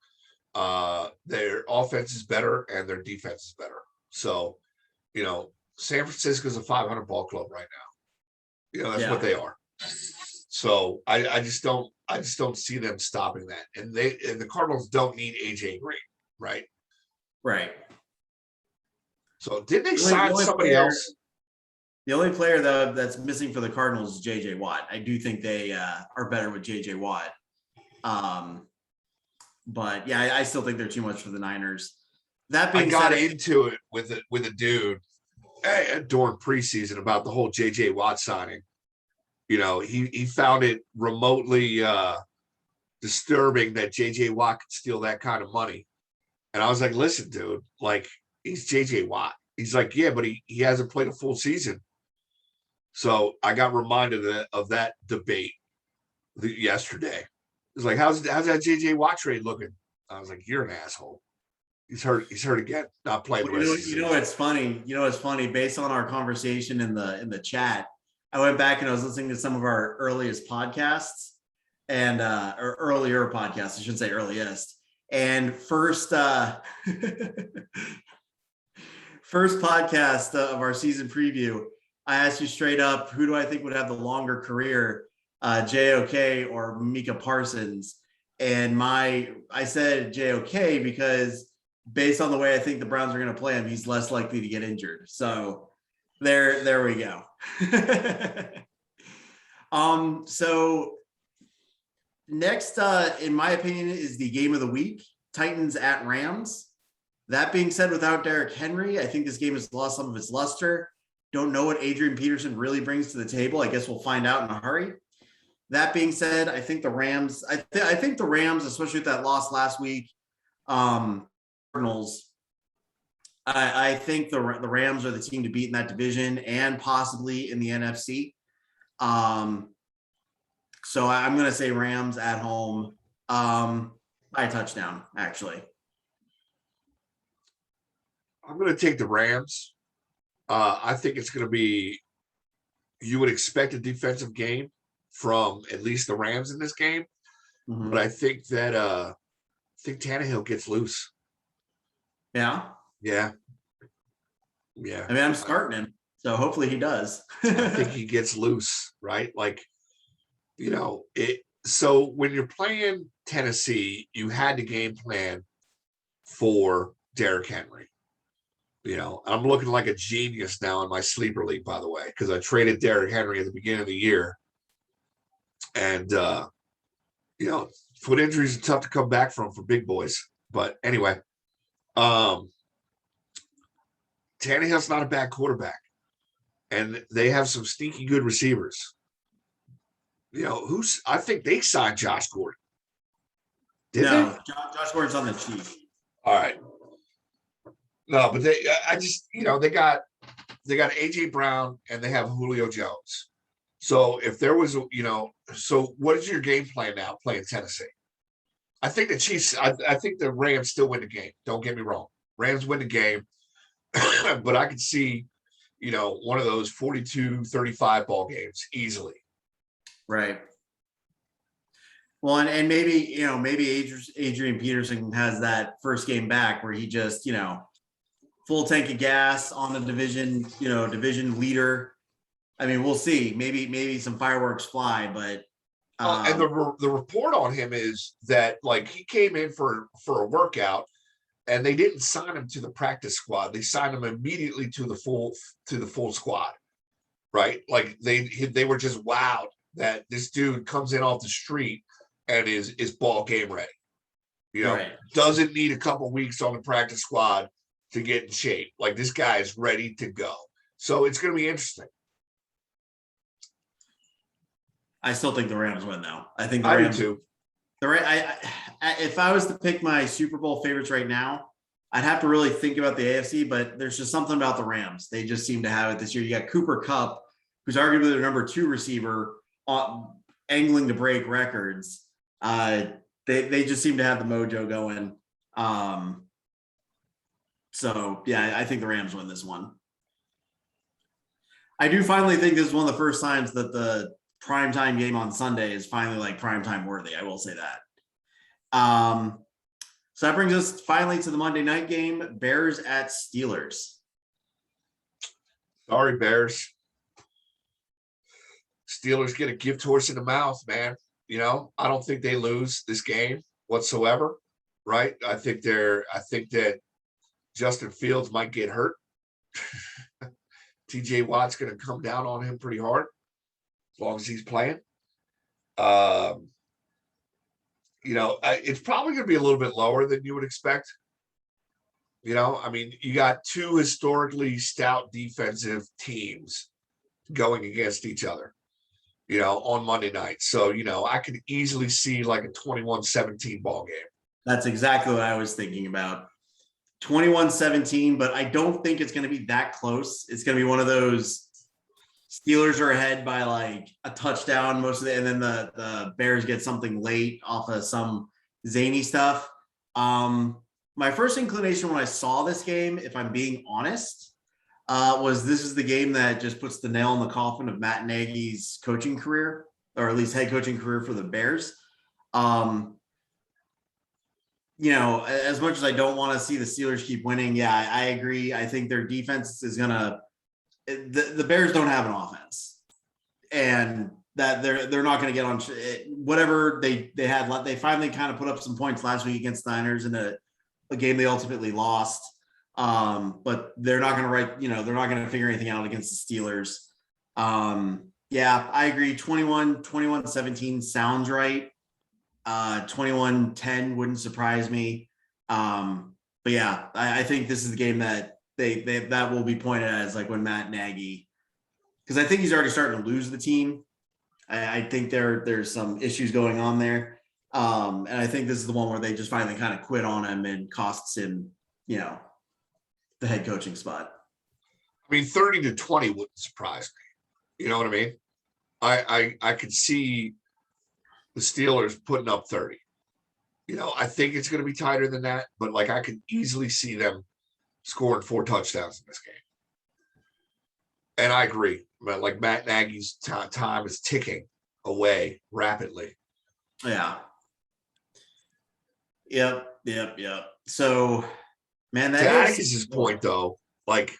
Speaker 1: Their offense is better and their defense is better. So, San Francisco's a 500 ball club right now. That's what they are. So I just don't see them stopping that. And the Cardinals don't need AJ Green, right?
Speaker 2: Right.
Speaker 1: So did they sign somebody else?
Speaker 2: The only player that's missing for the Cardinals is JJ Watt. I do think they are better with JJ Watt. But yeah, I still think they're too much for the Niners. That being said,
Speaker 1: I got into it with a dude during preseason about the whole JJ Watt signing. He found it remotely disturbing that JJ Watt could steal that kind of money. And I was like, listen, dude, like he's JJ Watt. He's like, yeah, but he hasn't played a full season. So I got reminded of that debate yesterday. It's like, how's that JJ Watt trade looking? I was like, you're an asshole. He's hurt again. Not playing the rest of the season.
Speaker 2: It's funny. It's funny. Based on our conversation in the chat, I went back and I was listening to some of our earliest podcasts or earlier podcasts. I shouldn't say earliest. And first podcast of our season preview, I asked you straight up, who do I think would have the longer career, JOK or Micah Parsons? And I said JOK because based on the way I think the Browns are going to play him, he's less likely to get injured. So there we go. So next, in my opinion, is the game of the week, Titans at Rams. That being said, without Derrick Henry, I think this game has lost some of its luster. Don't know what Adrian Peterson really brings to the table. I guess we'll find out in a hurry. That being said, I think the Rams, especially with that loss last week, Cardinals, I think the Rams are the team to beat in that division and possibly in the NFC. So I'm going to say Rams at home by a touchdown, actually.
Speaker 1: I'm going to take the Rams. I think it's going to be, you would expect a defensive game from at least the Rams in this game. Mm-hmm. But I think that Tannehill gets loose.
Speaker 2: Yeah.
Speaker 1: Yeah. Yeah.
Speaker 2: I mean, I'm starting him, so hopefully he does.
Speaker 1: I think he gets loose, right? Like, so when you're playing Tennessee, you had to game plan for Derrick Henry. I'm looking like a genius now in my sleeper league, by the way, because I traded Derrick Henry at the beginning of the year. And foot injuries are tough to come back from for big boys. But anyway, Tannehill's not a bad quarterback. And they have some sneaky good receivers. I think they signed Josh Gordon. Did
Speaker 2: No,
Speaker 1: they?
Speaker 2: Josh Gordon's on the Chiefs.
Speaker 1: All right. No, but I just, they got AJ Brown and they have Julio Jones. So if there was, so what is your game plan now playing Tennessee? I think the Chiefs, I think the Rams still win the game. Don't get me wrong. Rams win the game, but I could see, one of those 42-35 ball games easily.
Speaker 2: Right. Well, and maybe, maybe Adrian Peterson has that first game back where he just, full tank of gas on the division leader. I mean, we'll see. Maybe some fireworks fly, but
Speaker 1: and the report on him is that like he came in for a workout and they didn't sign him to the practice squad. They signed him immediately to the full squad. Right? Like they were just wowed that this dude comes in off the street and is ball game ready.
Speaker 2: right.
Speaker 1: Doesn't need a couple weeks on the practice squad to get in shape. Like this guy is ready to go. So it's going to be interesting.
Speaker 2: I still think the Rams win, though. I think the
Speaker 1: I
Speaker 2: Rams.
Speaker 1: do too.
Speaker 2: If I was to pick my Super Bowl favorites right now, I'd have to really think about the AFC, but there's just something about the Rams. They just seem to have it this year. You got Cooper Kupp, who's arguably their number 2 receiver, angling to break records. They just seem to have the mojo going. So yeah, I think the Rams win this one. I do finally think this is one of the first times that the primetime game on Sunday is finally like primetime worthy. I will say that. So that brings us finally to the Monday night game, Bears at Steelers.
Speaker 1: Sorry, Bears. Steelers get a gift horse in the mouth, man. I don't think they lose this game whatsoever. Right? I think that Justin Fields might get hurt. TJ Watt's going to come down on him pretty hard as long as he's playing. It's probably going to be a little bit lower than you would expect. I mean, you got 2 historically stout defensive teams going against each other, on Monday night. So, I could easily see like a 21-17 ball game.
Speaker 2: That's exactly what I was thinking about. 21-17, but I don't think it's going to be that close. It's going to be one of those Steelers are ahead by like a touchdown most of it, and then the Bears get something late off of some zany stuff. My first inclination when I saw this game, if I'm being honest, was this is the game that just puts the nail in the coffin of Matt Nagy's coaching career, or at least head coaching career for the Bears. As much as I don't want to see the Steelers keep winning, yeah, I agree. I think their defense is the Bears don't have an offense, and that they're not going to get on whatever they had. They finally kind of put up some points last week against the Niners in a game they ultimately lost. But they're not going to they're not going to figure anything out against the Steelers. Yeah, I agree. 21-17 sounds right. 21-10 wouldn't surprise me. But yeah, I think this is the game that that will be pointed at as like when Matt Nagy, because I think he's already starting to lose the team. I think there's some issues going on there. And I think this is the one where they just finally kind of quit on him and costs him, the head coaching spot.
Speaker 1: I mean, 30-20 wouldn't surprise me. You know what I mean? I could see the Steelers putting up 30. I think it's going to be tighter than that, but like I could easily see them scoring 4 touchdowns in this game. And I agree. But like Matt Nagy's time is ticking away rapidly.
Speaker 2: Yeah. Yep. So, man,
Speaker 1: to Atticus's point, though, like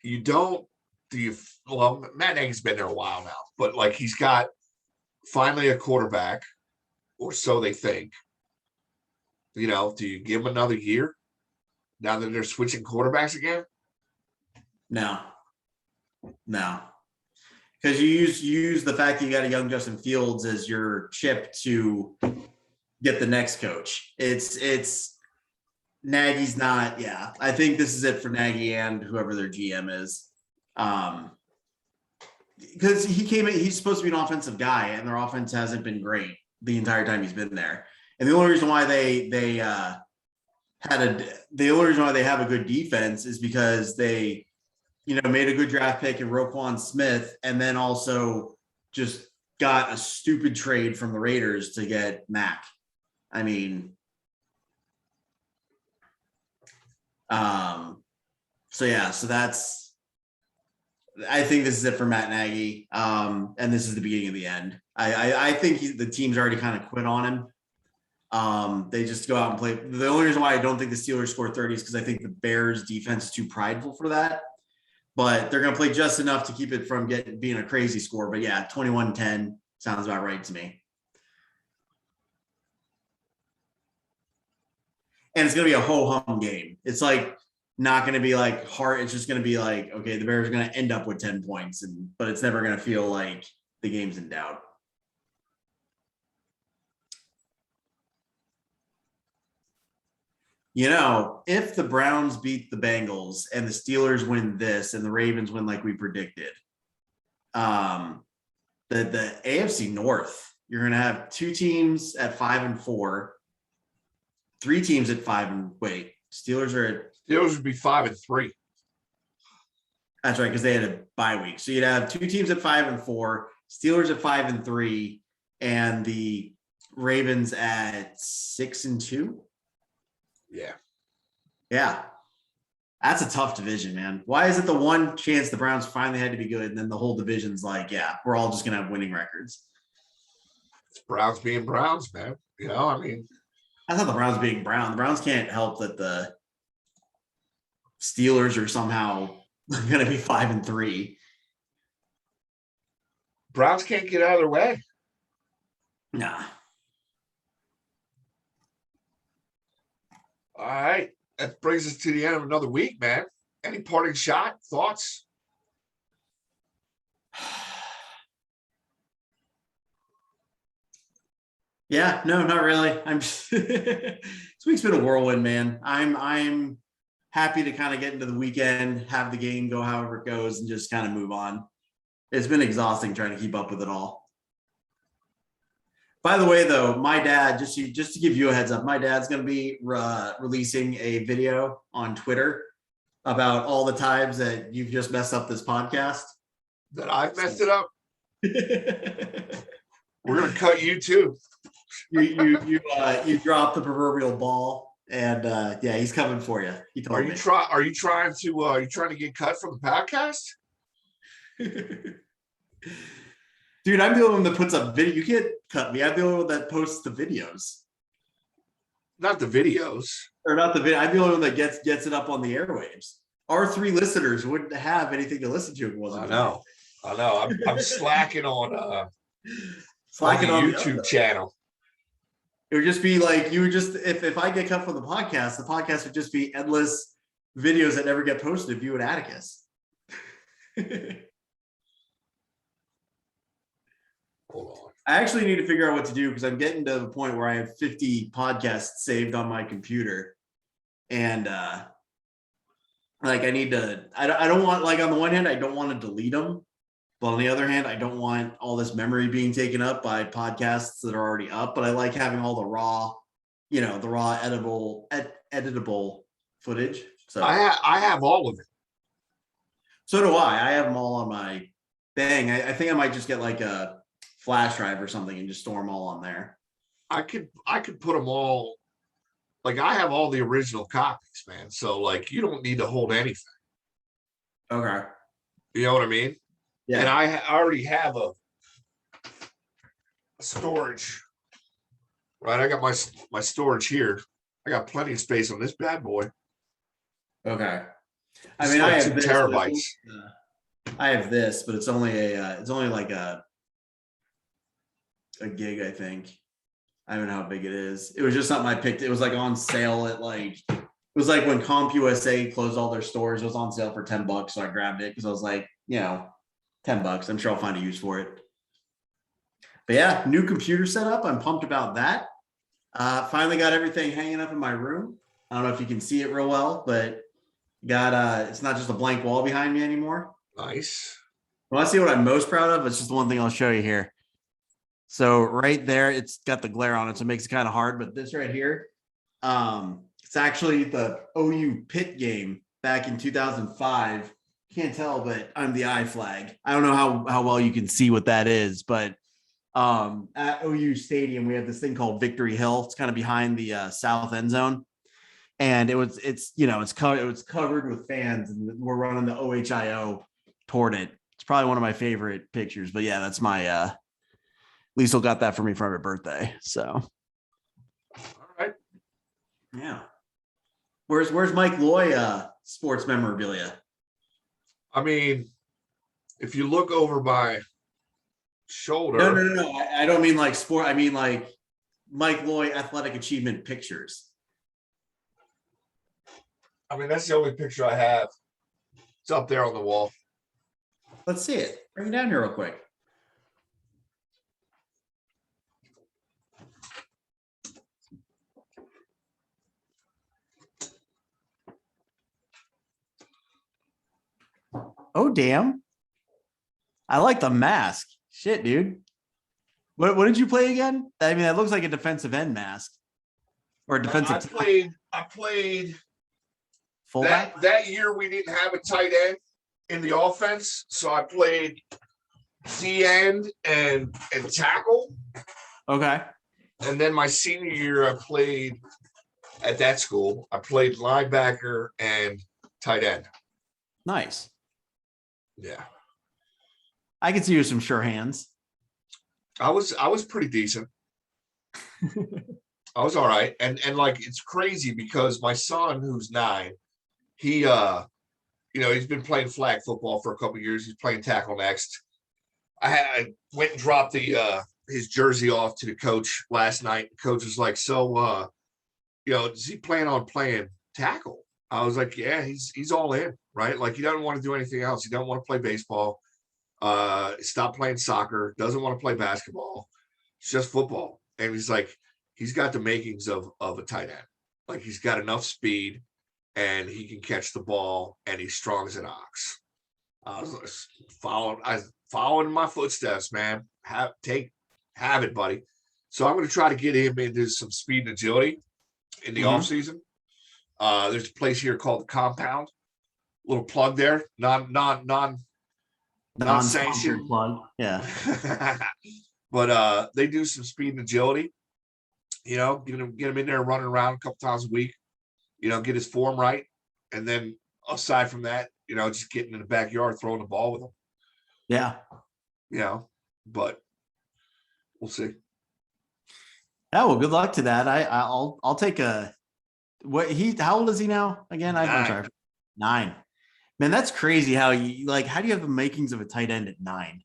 Speaker 1: you don't do you well Matt Nagy's been there a while now, but like he's got finally a quarterback, or so they think. Do you give him another year now that they're switching quarterbacks again?
Speaker 2: No. Because you use the fact that you got a young Justin Fields as your chip to get the next coach. It's Nagy's not. Yeah, I think this is it for Nagy and whoever their GM is. Because he's supposed to be an offensive guy, and their offense hasn't been great the entire time he's been there. And the only reason why they have a good defense is because they made a good draft pick in Roquan Smith, and then also just got a stupid trade from the Raiders to get Mac. I mean, so I think this is it for Matt Nagy. And this is the beginning of the end. I think the team's already kind of quit on him. They just go out and play. The only reason why I don't think the Steelers score 30 is because I think the Bears defense is too prideful for that. But they're going to play just enough to keep it from being a crazy score. But yeah, 21-10 sounds about right to me. And it's going to be a ho-hum game. It's like not going to be like hard. It's just going to be like, okay, the Bears are going to end up with 10 points, but it's never going to feel like the game's in doubt. If the Browns beat the Bengals and the Steelers win this and the Ravens win like we predicted, the AFC North, you're going to have two teams at 5-4, three teams at 5 Steelers
Speaker 1: would be 5-3.
Speaker 2: That's right, because they had a bye week. So you'd have two teams at 5-4, Steelers at 5-3, and the Ravens at 6-2. Yeah. That's a tough division, man. Why is it the one chance the Browns finally had to be good, and then the whole division's like, yeah, we're all just gonna have winning records?
Speaker 1: It's Browns being Browns, man. I mean,
Speaker 2: that's not the Browns being Brown. The Browns can't help that the Steelers are somehow gonna be 5-3.
Speaker 1: Browns can't get out of their way.
Speaker 2: Nah.
Speaker 1: All right. That brings us to the end of another week, man. Any parting shot, thoughts?
Speaker 2: Yeah, no, not really. I'm just this week's been a whirlwind, man. I'm happy to kind of get into the weekend, have the game go however it goes, and just kind of move on. It's been exhausting trying to keep up with it all. By the way, though, my dad, just to give you a heads up, my dad's going to be releasing a video on Twitter about all the times that you've just messed up this podcast.
Speaker 1: That I've messed it up? We're going to cut you too.
Speaker 2: You dropped the proverbial ball, and yeah, he's coming for you. He told me.
Speaker 1: Are you trying to get cut from the podcast?
Speaker 2: Dude, I'm the only one that puts up video. You can't cut me. I'm the only one that posts the videos.
Speaker 1: Not the videos.
Speaker 2: Or not the video. I'm the only one that gets it up on the airwaves. Our 3 listeners wouldn't have anything to listen to if it wasn't.
Speaker 1: I know. I'm slacking on the YouTube channel.
Speaker 2: It would just be like if I get cut from the podcast would just be endless videos that never get posted of you and Atticus.
Speaker 1: Hold on.
Speaker 2: I actually need to figure out what to do because I'm getting to the point where I have 50 podcasts saved on my computer. And I need to, I don't want, like, on the one hand, I don't want to delete them. But on the other hand, I don't want all this memory being taken up by podcasts that are already up. But I like having all the raw, editable footage. So
Speaker 1: I have all of it.
Speaker 2: So do I. I have them all on my thing. I think I might just get like a flash drive or something and just store them all on there.
Speaker 1: I could put them all. Like, I have all the original copies, man. So like, you don't need to hold anything.
Speaker 2: Okay.
Speaker 1: You know what I mean?
Speaker 2: Yeah.
Speaker 1: And I already have a storage. Right. I got my storage here. I got plenty of space on this bad boy.
Speaker 2: Okay. I
Speaker 1: It's
Speaker 2: mean, I
Speaker 1: like
Speaker 2: have
Speaker 1: 2
Speaker 2: this.
Speaker 1: terabytes.
Speaker 2: I have this, but it's only it's only like a gig, I think. I don't know how big it is. It was just something I picked. It was like on sale at like, it was like when CompUSA closed all their stores, it was on sale for $10. So I grabbed it because I was like, $10. I'm sure I'll find a use for it. But yeah, new computer setup. I'm pumped about that. Finally got everything hanging up in my room. I don't know if you can see it real well, but got it's not just a blank wall behind me anymore.
Speaker 1: Nice.
Speaker 2: Want to see what I'm most proud of? It's just the one thing I'll show you here. So right there, it's got the glare on it, so it makes it kind of hard. But this right here, it's actually the OU Pitt game back in 2005. Can't tell, but I'm the I flag. I don't know how well you can see what that is, but at OU Stadium, we have this thing called Victory Hill. It's kind of behind the south end zone. And it's covered with fans, and we're running the OHIO toward it. It's probably one of my favorite pictures, but yeah, that's my Liesel got that for me for my birthday. So
Speaker 1: All right.
Speaker 2: yeah. Where's Mike Loy sports memorabilia?
Speaker 1: I mean, if you look over my shoulder.
Speaker 2: No. I don't mean like sport. I mean like Mike Loy athletic achievement pictures.
Speaker 1: I mean, that's the only picture I have. It's up there on the wall.
Speaker 2: Let's see it. Bring it down here real quick. Oh, damn. I like the mask. Shit, dude. What did you play again? I mean, that looks like a defensive end mask. Or a defensive.
Speaker 1: I played
Speaker 2: fullback.
Speaker 1: That year we didn't have a tight end in the offense. So I played D end and tackle.
Speaker 2: Okay.
Speaker 1: And then my senior year, I played at that school. I played linebacker and tight end.
Speaker 2: Nice.
Speaker 1: Yeah.
Speaker 2: I could see you with some sure hands.
Speaker 1: I was pretty decent. I was all right. And like, it's crazy because my son, who's 9, he, he's been playing flag football for a couple of years. He's playing tackle next. I went and dropped his jersey off to the coach last night. The coach was like, so, does he plan on playing tackle? I was like, yeah, he's all in, right? Like, he doesn't want to do anything else. He doesn't want to play baseball. Stop playing soccer, doesn't want to play basketball. It's just football. And he's like, he's got the makings of a tight end. Like, he's got enough speed and he can catch the ball and he's strong as an ox. I was following my footsteps, man. Have it, buddy. So I'm going to try to get him into some speed and agility in the off season. There's a place here called the Compound. Little plug there. Non-sanctioned
Speaker 2: plug. Yeah.
Speaker 1: But they do some speed and agility. Get him in there running around a couple times a week. Get his form right, and then aside from that, just getting in the backyard throwing the ball with him.
Speaker 2: Yeah.
Speaker 1: But we'll see.
Speaker 2: Yeah, well, good luck to that. I'll take how old is he now again? I'm sorry. 9. Man, that's crazy how do you have the makings of a tight end at 9?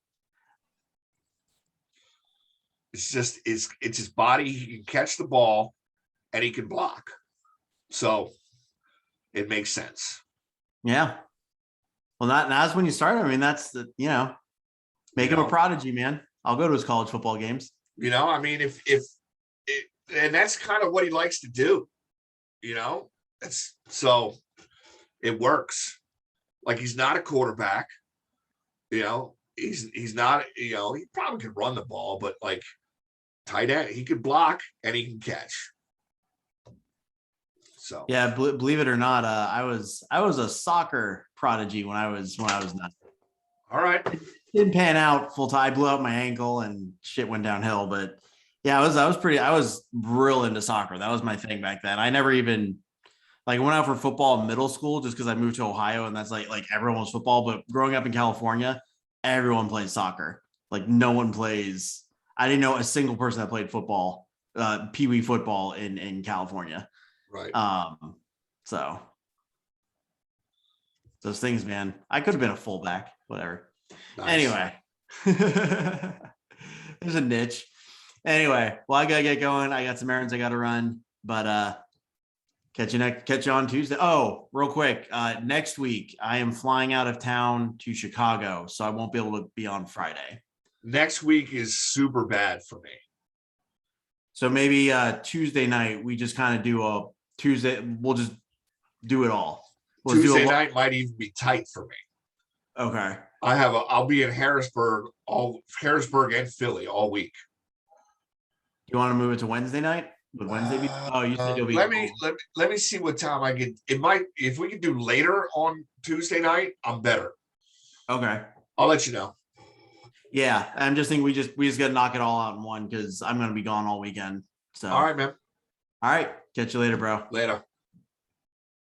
Speaker 1: It's just it's his body. He can catch the ball and he can block. So it makes sense.
Speaker 2: Yeah. Well, that's when you start. I mean, that's make him a prodigy, man. I'll go to his college football games.
Speaker 1: I mean, and that's kind of what he likes to do. It works. Like, he's not a quarterback. He's not. He probably could run the ball, but like tight end, he could block and he can catch. So
Speaker 2: yeah, believe it or not, I was a soccer prodigy when I was 9.
Speaker 1: All right.
Speaker 2: It didn't pan out full time. I blew out my ankle and shit went downhill. But yeah, I was real into soccer. That was my thing back then. I never even went out for football in middle school just because I moved to Ohio and that's like everyone was football. But growing up in California, everyone plays soccer. Like, no one plays. I didn't know a single person that played football, Pee Wee football in California.
Speaker 1: Right.
Speaker 2: So Those things, man. I could have been a fullback, whatever.
Speaker 1: Nice.
Speaker 2: Anyway, there's a niche. Anyway, well, I gotta get going. I got some errands I gotta run, but catch you on Tuesday. Oh, real quick. Next week I am flying out of town to Chicago, so I won't be able to be on Friday.
Speaker 1: Next week is super bad for me.
Speaker 2: So maybe Tuesday night we just kind of do a Tuesday. We'll just do it all.
Speaker 1: Tuesday night might even be tight for me.
Speaker 2: Okay.
Speaker 1: I'll be in Harrisburg and Philly all week.
Speaker 2: You want to move it to Wednesday night? Would Wednesday be? Oh, you said you'll be.
Speaker 1: Let me see what time I get. It might, if we can do later on Tuesday night, I'm better.
Speaker 2: Okay.
Speaker 1: I'll let you know.
Speaker 2: Yeah, I'm just thinking we just got to knock it all out in one because I'm going to be gone all weekend. So
Speaker 1: All right, man.
Speaker 2: All right. Catch you later, bro.
Speaker 1: Later.